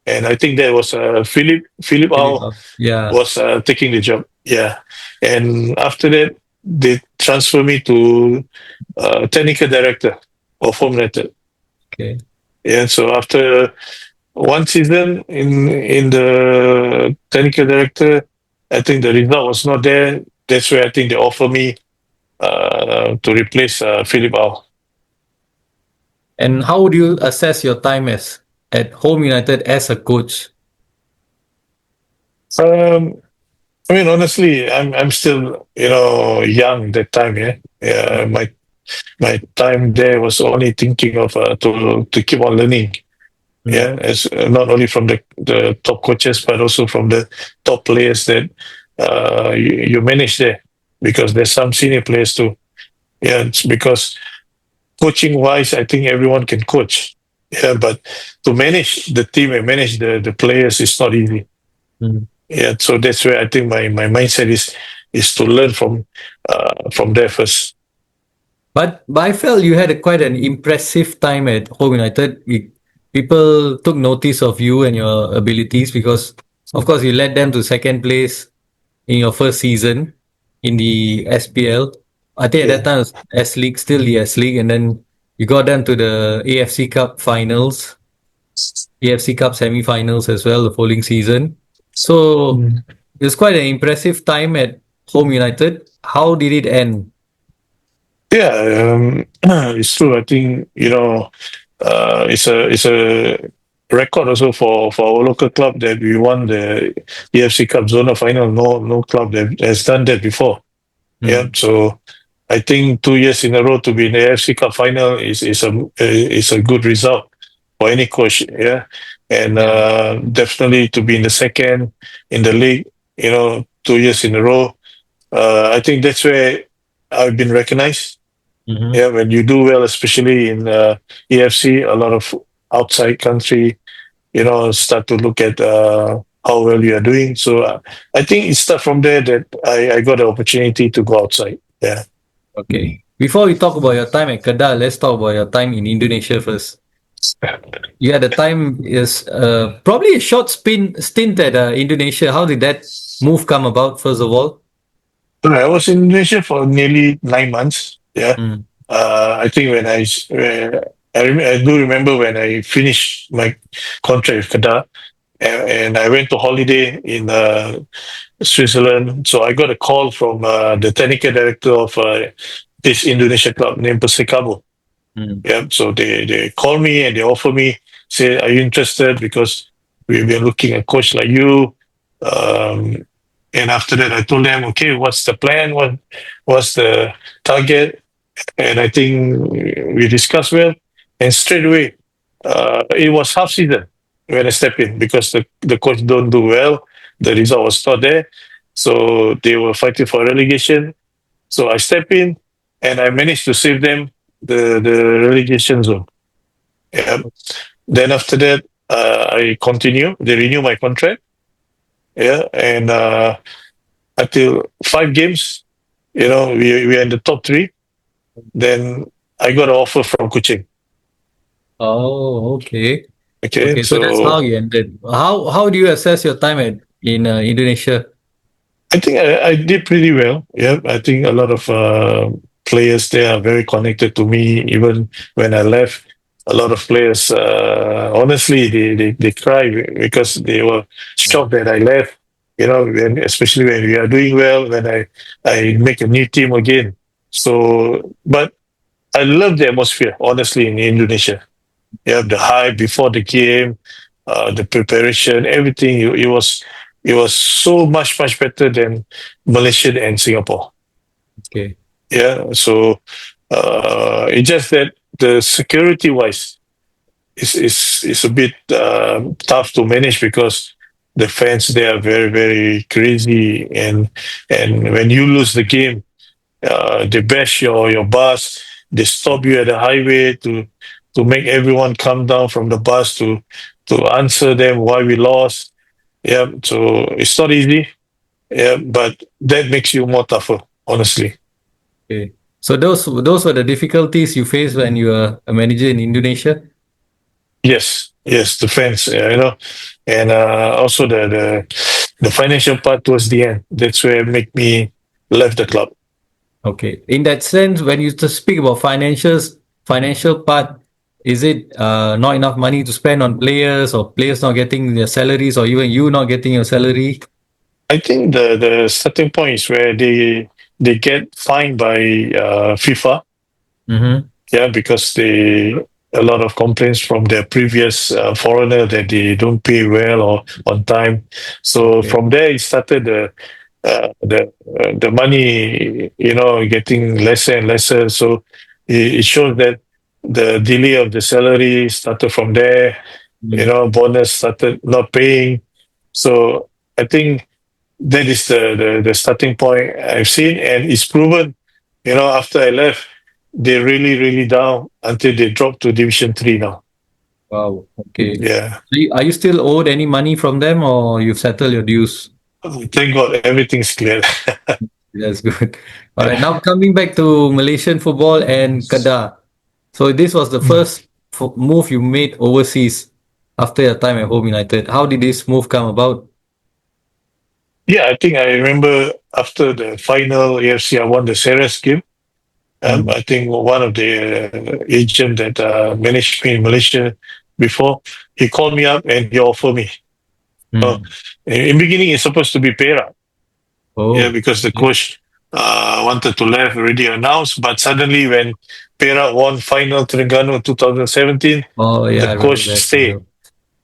And I think that was Philip Philip, Au yeah. was taking the job. Yeah, and after that they transferred me to technical director of Home United. Okay. Yeah, so after one season in the technical director, I think the result was not there. That's where I think they offer me to replace Philip Au. And how would you assess your time as at Home United as a coach? Um, I mean, honestly, I'm still young that time. Yeah, yeah. Mm. My time there was only thinking of to keep on learning. Mm. Yeah, as not only from the top coaches but also from the top players that you manage there, because there's some senior players too. Yeah, it's because coaching wise, I think everyone can coach. Yeah, but to manage the team and manage the players is not easy. Mm. Yeah, so that's where I think my mindset is to learn from there first. But I felt you had quite an impressive time at Home United. People took notice of you and your abilities because, of course, you led them to second place in your first season in the SPL. I think at that Yeah. time it was S League, still the S League, and then you got them to the AFC Cup finals, AFC Cup semi-finals as well the following season. So Mm. it was quite an impressive time at Home United. How did it end? Yeah, it's true. I think it's a record also for our local club that we won the EFC Cup Zona final. No club that has done that before. Yeah, Mm. so I think 2 years in a row to be in the AFC Cup final is a good result for any coach. Yeah, and Yeah. definitely to be in the second in the league. 2 years in a row. I think that's where I've been recognized. Mm-hmm. Yeah, when you do well, especially in EFC, a lot of outside country, start to look at how well you are doing. So I think it started from there that I got the opportunity to go outside. Yeah. Okay. Before we talk about your time at Kedah, let's talk about your time in Indonesia first. Yeah, the time is probably a short stint at Indonesia. How did that move come about, first of all? So I was in Indonesia for nearly 9 months. Yeah. Mm, I think I do remember when I finished my contract with Kedah, and I went to holiday in Switzerland. So I got a call from the technical director of this Indonesia club named Persikabo. mm, Yeah, so they call me and they offer me, say, are you interested? Because we've been looking at coach like you. Um, and after that, I told them, okay, what's the plan? What's the target? And I think we discussed well. And straight away, it was half season when I stepped in because the coach don't do well. The result was not there. So they were fighting for relegation. So I stepped in and I managed to save them the relegation zone. Yeah. Then after that, I continue. They renew my contract. Yeah, and until 5 games, we are in the top three. Then I got an offer from Kuching. Oh, okay. Okay, Okay, so that's how so you ended. How do you assess your time in Indonesia? I think I did pretty well. Yeah, I think a lot of players there are very connected to me. Even when I left, a lot of players, honestly, they cry because they were shocked that I left. Especially when we are doing well, when I make a new team again. So, but I love the atmosphere, honestly, in Indonesia. You have the hype before the game, the preparation, everything. It was so much better than Malaysia and Singapore. Okay, Yeah, so it's just that the security wise is a bit tough to manage because the fans there are very very crazy, and when you lose the game, they bash your bus. They stop you at the highway to make everyone come down from the bus to answer them why we lost. Yeah, so it's not easy. Yeah, but that makes you more tougher, honestly. okay. So those were the difficulties you faced when you were a manager in Indonesia. Yes, the fans, and also the financial part towards the end. That's where it make me left the club. Okay. In that sense, when you just speak about financial part, is it not enough money to spend on players or players not getting their salaries or even you not getting your salary? I think the starting point is where they get fined by FIFA. Mm-hmm. Yeah, because a lot of complaints from their previous foreigner that they don't pay well or on time. So Okay. from there, it started the money, getting lesser and lesser. So it shows that the delay of the salary started from there. Mm. Bonus started not paying. So I think that is the starting point I've seen, and it's proven. After I left, they're really really down until they dropped to Division 3 now. Wow. Okay. Yeah, So are you still owed any money from them or you've settled your dues? thank God everything's clear. That's good. All right. Now coming back to Malaysian football and Kedah. So this was the first move you made overseas after your time at Home United. How did this move come about? Yeah, I think I remember after the final AFC, I won the Ceres game. Mm, I think one of the agent that managed me in Malaysia before, he called me up and he offered me. Uh, mm. in beginning, it's supposed to be Perak. Yeah, Oh, because the okay. coach wanted to leave already announced, but suddenly when Perak won final Terengganu 2017, Oh, yeah, the I remember coach that. stayed,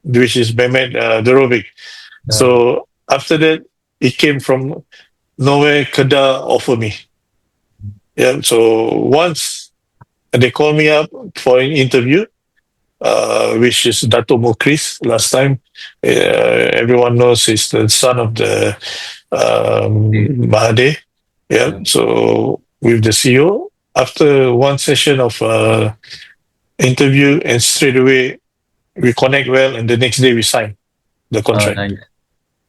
which is Mehmet Dorovic. Uh, So after that, it came from nowhere. Kedah offered me. Yeah. So once they call me up for an interview, which is Dato Mukris last time. Everyone knows he's the son of the Okay. Mahathir. Yeah. Yeah. So with the CEO, after one session of interview, and straight away we connect well, and the next day we sign the contract. Nice.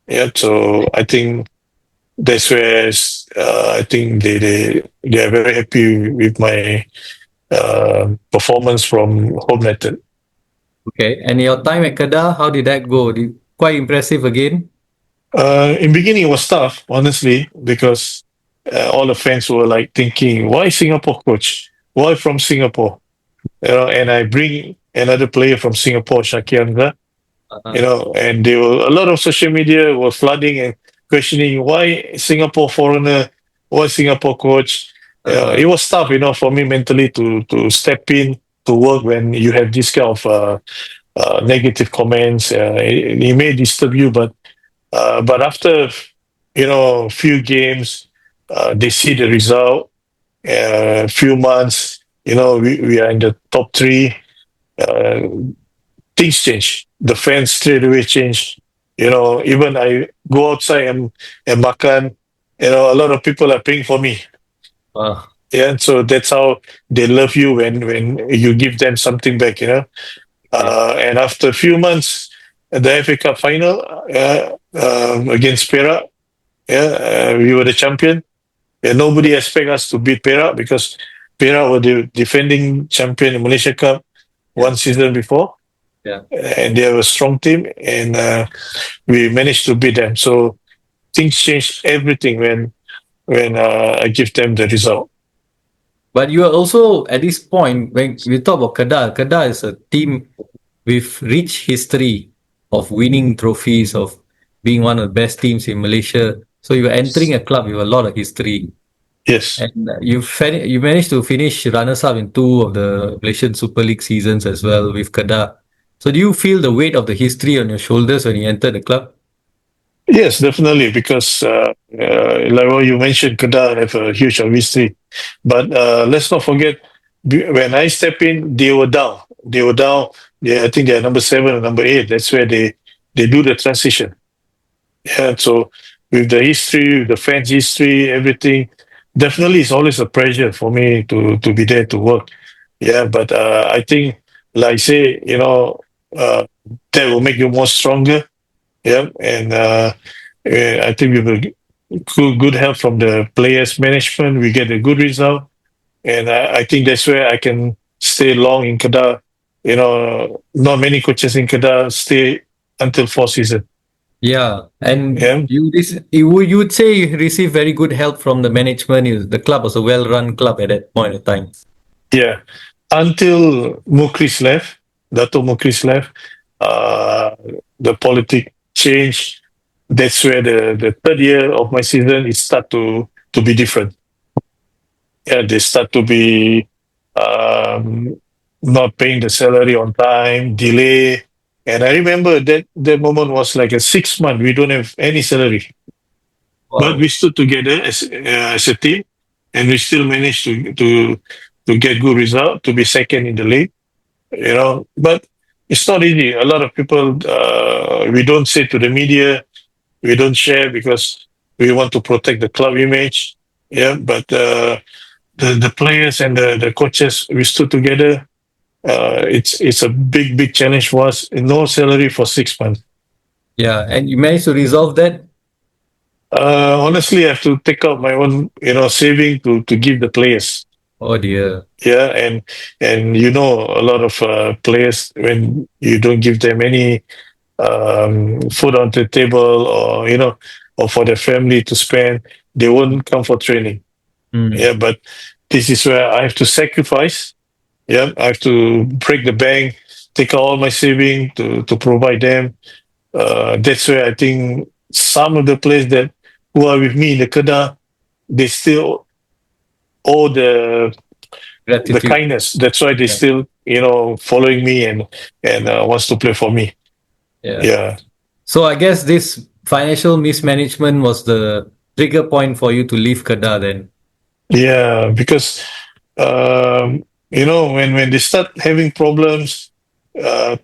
Yeah. So I think that's where I think they are very happy with my performance from Home United. Okay. And your time at Kedah, how did that go? Quite impressive again. In beginning, it was tough, honestly, because all the fans were like thinking, "Why Singapore coach? Why from Singapore?" And I bring another player from Singapore, Shakianga, Uh-huh. and they were a lot of social media were flooding and questioning why Singapore foreigner, why Singapore coach. It Uh-huh. was tough, for me mentally to step in to work when you have this kind of negative comments. It may disturb you, but after few games, they see the result. Few months, we are in the top three. Uh, Things change. The fans straight away change. Even I go outside and makan. A lot of people are paying for me. Wow. Yeah, and so that's how they love you when you give them something back. Okay. And after a few months, the FA Cup final against Perak. Yeah, we were the champion. Yeah, nobody expect us to beat Perak because Perak were the defending champion in Malaysia Cup Yeah. one season before, Yeah. and they have a strong team, and we managed to beat them. So things changed everything when I give them the result. But you are also at this point when we talk about Kedah. Kedah is a team with rich history of winning trophies, of being one of the best teams in Malaysia. So you're entering a club with a lot of history, Yes. and you managed to finish runners up in two of the Malaysian Super League seasons as well with Kedah. So do you feel the weight of the history on your shoulders when you enter the club? Yes, definitely, because like what you mentioned, Kedah have a huge history. But let's not forget, when I step in, they were down. They were down. I think they're number seven or number eight. That's where they do the transition. Yeah, so with the history, with the fans' history, everything, definitely it's always a pleasure for me to be there to work. Yeah, but I think, like I say, that will make you more stronger. Yeah, and I think with a good help from the players' management, we get a good result, and I think that's where I can stay long in Kedah. Not many coaches in Kedah stay until four season. Yeah, and Yeah, you would say you received very good help from the management. The club was a well-run club at that point of time. yeah. Until Mukris left, Dato Mukris left, uh, the politic changed. That's where the third year of my season it start to be different. Yeah, they start to be um, not paying the salary on time, delay. And I remember that moment was like a 6 month. We don't have any salary, but Wow. we stood together as a team, and we still managed to get good result to be second in the league. But it's not easy. A lot of people we don't say to the media, we don't share because we want to protect the club image. Yeah, but the players and the coaches we stood together. It's a big challenge for us. No salary for 6 months. Yeah, and you managed to resolve that? Honestly, I have to take out my own saving to give the players. Oh dear. Yeah, and a lot of players, when you don't give them any food on the table, or for their family to spend, they won't come for training. Mm. Yeah, but this is where I have to sacrifice. Yeah, I have to break the bank, take out all my saving to provide them. That's where I think some of the players that who are with me in the Kedah, they still owe the Gratitude. kindness. That's why they Yeah. still following me and wants to play for me. Yeah. Yeah. So I guess this financial mismanagement was the trigger point for you to leave Kedah then. Yeah, because when they start having problems,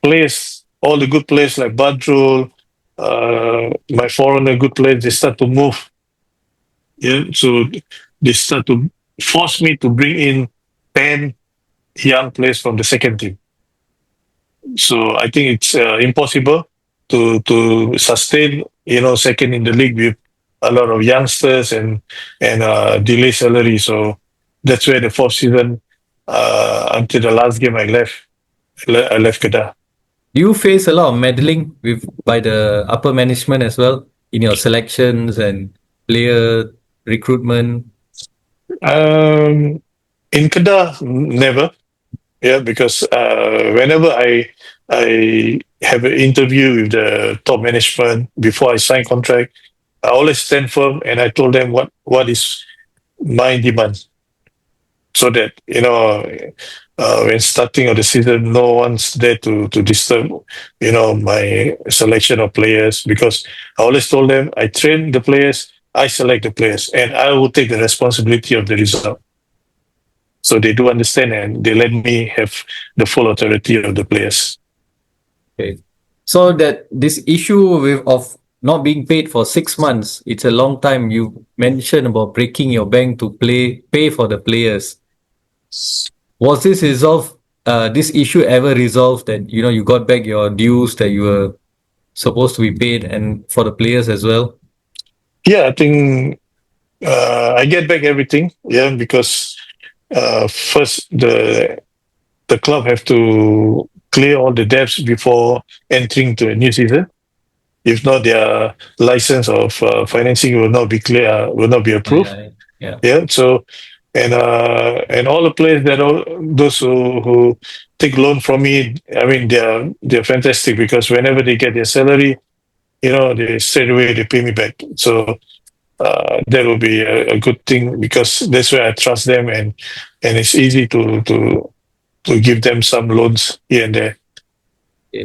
players, all the good players like Badrul, my foreigner good players, they start to move. Yeah, so they start to force me to bring in 10 young players from the second team. So I think it's impossible to sustain, second in the league with a lot of youngsters and delay salary. So that's where the fourth season, until the last game, I left Kedah. Do you face a lot of meddling with by the upper management as well in your selections and player recruitment? Um, in Kedah, never. Yeah, because whenever I have an interview with the top management before I sign contract, I always stand firm and I told them what is my demand, so that when starting of the season, no one's there to disturb my selection of players, because I always told them I train the players, I select the players, and I will take the responsibility of the result. So they do understand and they let me have the full authority of the players. Okay. So that this issue of not being paid for 6 months, it's a long time. You mentioned about breaking your bank to pay for the players. Was this resolved? This issue ever resolved that you got back your dues that you were supposed to be paid, and for the players as well? Yeah, I think I get back everything. Yeah, because first the club have to clear all the debts before entering to a new season. If not, their license of financing will not be clear, will not be Oh, approved. yeah, yeah, Yeah, so and all the players that all those who take loan from me, I mean, they're fantastic, because whenever they get their salary, they straight away they pay me back. So that will be a good thing, because that's where I trust them, and it's easy to give them some loans here and there. yeah.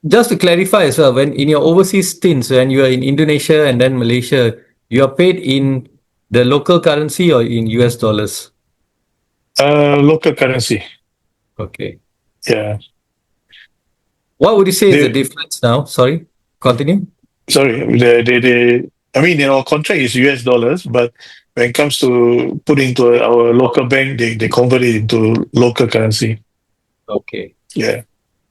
Just to clarify as well, when in your overseas stints, when you are in Indonesia and then Malaysia, you are paid in the local currency or in US dollars? Local currency. Okay. Yeah. What would you say is the They difference now? Sorry, continue. sorry. They I mean, our contract is US dollars, but when it comes to put into our local bank, they convert it into local currency. Okay. Yeah.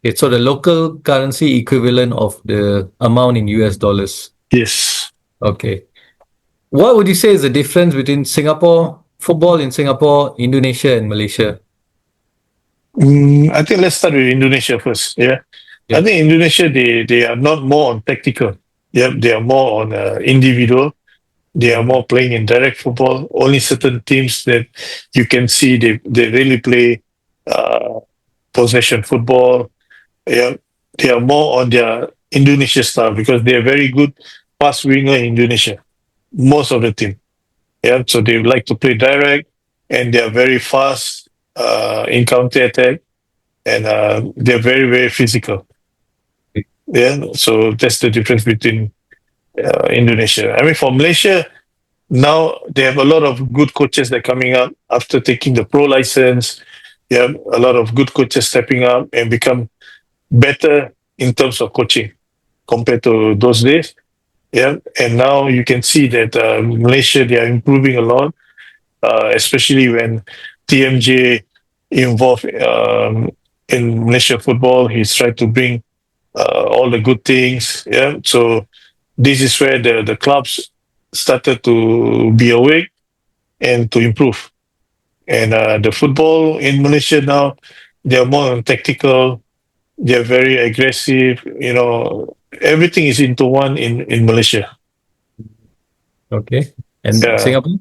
Okay, so the local currency equivalent of the amount in US dollars. Yes. Okay. What would you say is the difference between Singapore, football in Singapore, Indonesia, and Malaysia? I think let's start with Indonesia first. Yeah. I Yep. think Indonesia, they are not more on tactical. Yeah, they are more on individual. They are Mhm. more playing in direct football. Only certain teams that you can see they really play uh, possession football. Yeah, they are more on their Indonesia style, because they are very good pass winger in Indonesia. Most of the team. Yeah, so they like to play direct, and they are very fast in counter attack, and they're very very physical. Yeah, so that's the difference between Indonesia. I mean, for Malaysia, now they have a lot of good coaches that are coming up after taking the pro license. Yeah, a lot of good coaches stepping up and become better in terms of coaching compared to those days. Yeah, and now you can see that Malaysia, they are improving a lot, especially when TMJ involved in Malaysia football. He's tried to bring all the good things. Yeah, so this is where the clubs started to be awake and to improve. And the football in Malaysia now, they're more tactical. They're very aggressive. Everything is into one in Malaysia. Okay. And Yeah. Singapore?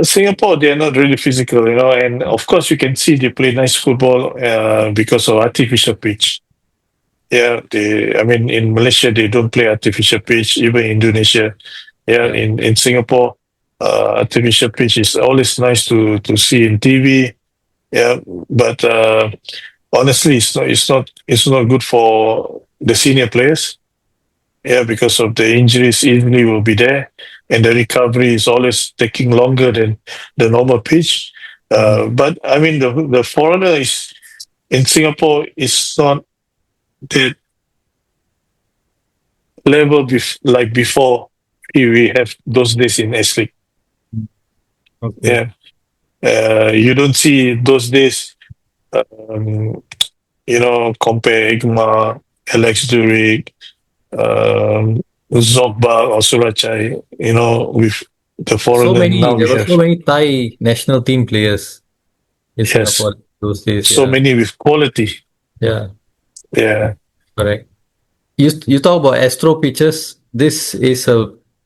Singapore, they're not really physical, and of course you can see they play nice football because of artificial pitch. Yeah, I mean, in Malaysia they don't play artificial pitch. Even Indonesia, yeah, Yeah. in Singapore, artificial pitch is always nice to see in TV. Yeah, but honestly, it's not good for the senior players. Yeah, because of the injuries easily will be there, and the recovery is always taking longer than the normal pitch. Mhm. But I mean, the foreigner is in Singapore is not that level like before we have those days in S League. Okay. Yeah, you don't see those days. Um, compare Igma, Alex Durik, um, Zogba or Surachai, with the So foreigner. many, Now there we were have, so many Thai national team players in yes, Singapore those days. so Yeah. many with quality. Yeah. Yeah. Correct. You talk about astro pitches. This is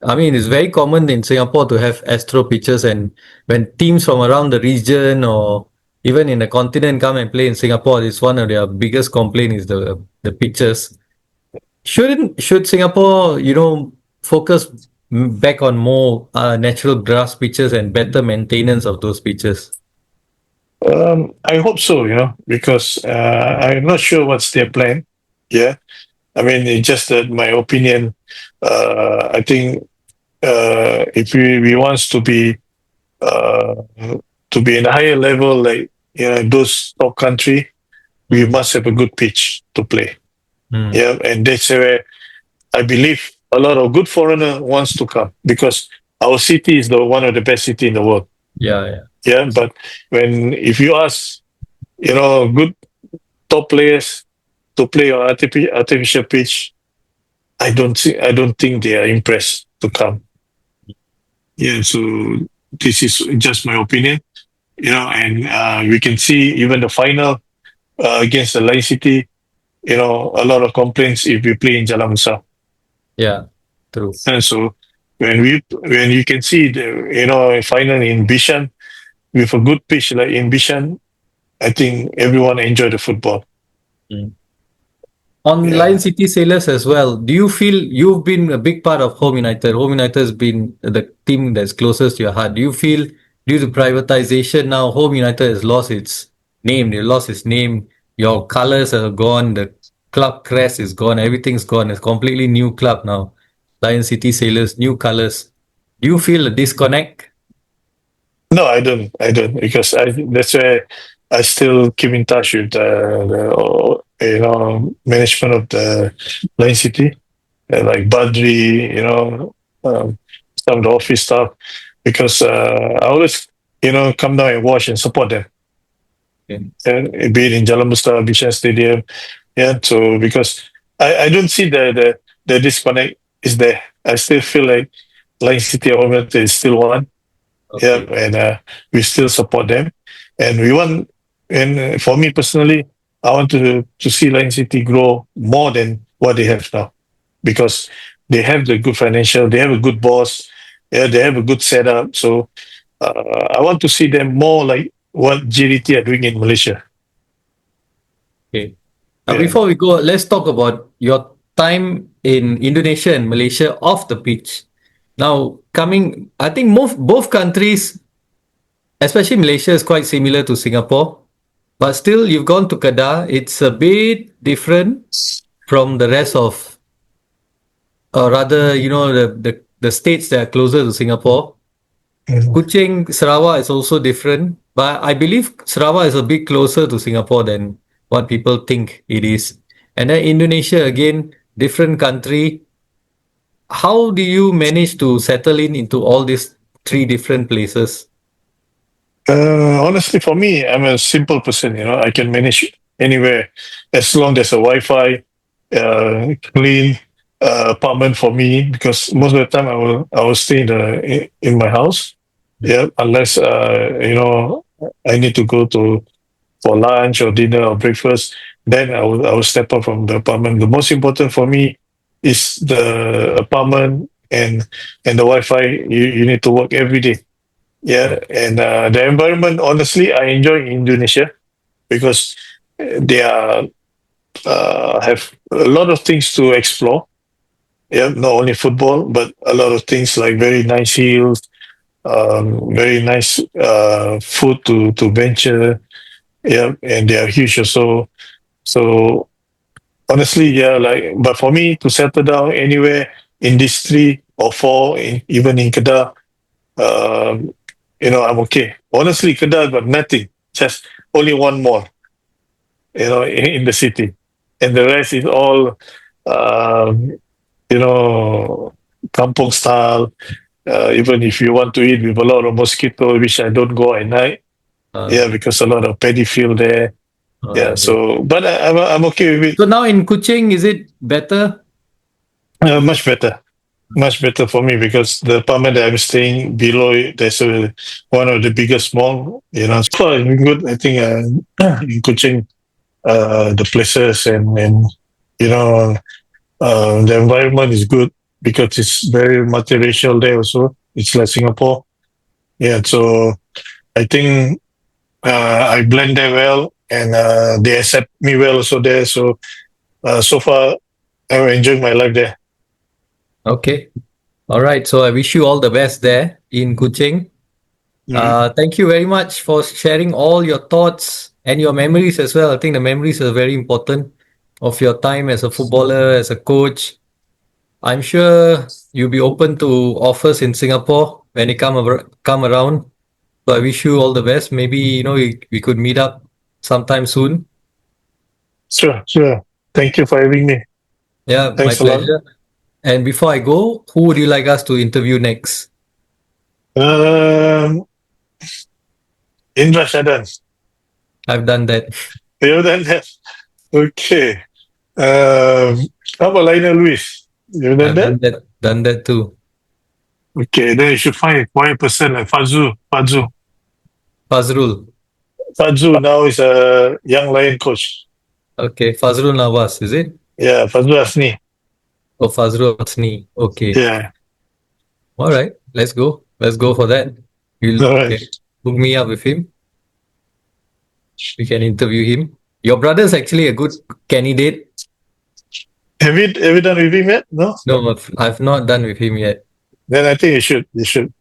I mean, it's very common in Singapore to have astro pitches, and when teams from around the region or even in the continent come and play in Singapore, it's one of their biggest complaint is the pitches. Should Singapore, focus back on more natural grass pitches and better maintenance of those pitches? I hope so, because I'm not sure what's their plan. Yeah. I mean, it's just that my opinion, I think if we wants uh, to be in a higher level, like those top country, we Mm, must have a good pitch to play. mm, Yeah, and that's where I believe a lot of good foreigner wants to come because our city is the one of the best city in the world. yeah, yeah. Yeah, but if you ask, good top players to play on artificial pitch, I don't think they are impressed to come. Yeah, so this is just my opinion. And we can see even the final against the Lion City. A lot of complaints if we play in Jalan Besar. Yeah, true. And so when you can see the final in Bishan with a good pitch like in Bishan, I think everyone enjoy the football. Mm. On Lion Yeah. City Sailors as well, do you feel you've been a big part of Home United? Home United has been the team that's closest to your heart. Do you feel due to privatization now, Home United has lost its name? They lost its name. Your colors are gone. The club crest is gone. Everything's gone. It's a completely new club now. Lion City Sailors, new colors. Do you feel a disconnect? No, I don't. I don't because that's why I still keep in touch with the management of the Lion City, like Badri, some of the office staff, because I always come down and watch and support them. Okay. And be it in Jalan Besar, Bishan Stadium. Yeah, so because I don't see the disconnect is there. I still feel like Lion City of Orlando is still one. Yeah, Okay. and we still support them, and we want. And for me personally, I want to see Lion City grow more than what they have now, because they have the good financial, they have a good boss, yeah, they have a good setup. So I want to see them more like what GDT are doing in Malaysia. Okay. Now, Yeah. before we go, let's talk about your time in Indonesia and Malaysia off the pitch. Now, I think both countries, especially Malaysia, is quite similar to Singapore, but still, you've gone to Kedah. It's a bit different from the rest of, or rather, the states that are closer to Singapore. Mhm. Kuching, Sarawak is also different, but I believe Sarawak is a bit closer to Singapore than what people think it is. And then Indonesia, again, different country. How do you manage to settle into all these three different places? Honestly, for me, I'm a simple person. I can manage anywhere as long there's a Wi-Fi, clean apartment for me. Because most of the time, I will stay in my house. Yeah, unless I need to go to for lunch or dinner or breakfast. Then I will step up from the apartment. The most important for me is the apartment and the Wi-Fi. You need to work every day. Yeah, and the environment, honestly, I enjoy Indonesia because they are have a lot of things to explore. Yeah, not only football, but a lot of things like very nice hills, very nice food to venture. Yeah, and they are huge also. So honestly, yeah, like, but for me to settle down anywhere in these three or four, even in Kedah, um, I'm okay. Honestly, Kedah got nothing, just only one mall, in the city, and the rest is all, um, you know, kampong style. Even if you want to eat with a lot of mosquito, which I don't go at night, Uh, yeah, because a lot of paddy field there. Yeah, okay. so but I'm okay with it. So now in Kuching, is it better? Much better. Much better for me because the apartment that I'm staying below it, there's one of the biggest mall. So far it's been good. I think in Kuching, the places and you know the environment is good because it's very multiracial there also. It's like Singapore. Yeah, so I think I blend there well and they accept me well also there. So so far I'm enjoying my life there. Okay. All right. So I wish you all the best there in Kuching. Mhm. Thank you very much for sharing all your thoughts and your memories as well. I think the memories are very important of your time as a footballer, as a coach. I'm sure you'll be open to offers in Singapore when it come around. So I wish you all the best. Maybe, we could meet up sometime soon. Sure, sure. Thank you for having me. Yeah, my Thanks a lot. pleasure. And before I go, who would you like us to interview next? Um, Indra Shadan. I've done that. You done that? Okay. Um, how about Lionel Lewis? You done I've that? done that too. Okay, then you should find a quiet person like Fazul. Fazul. Fazrul. Fazul now is a young lion coach. Okay, Fazrul Nawaz, is it? Yeah, Fazul Asni. Oh, Fazrul Hasni. Okay. Yeah. All right. Let's go. Let's go for that. You'll All right. can hook me up with him. We can interview him. Your brother's actually a good candidate. Have you done with him yet? No? No, I've not done with him yet. Then I think you should. You should.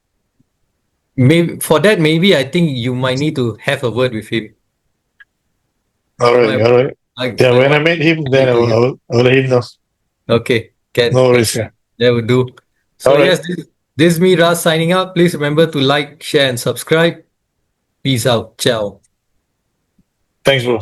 Maybe for that, maybe I think you might need to have a word with him. All I right. might All right. Yeah, I when I want met him, to then I to will, I you. will, I will let him know. Okay, No can worries. Yeah. that would do. So All right. yes, this is me, Raz, signing out. Please remember to like, share, and subscribe. Peace out. Ciao. Thanks, bro.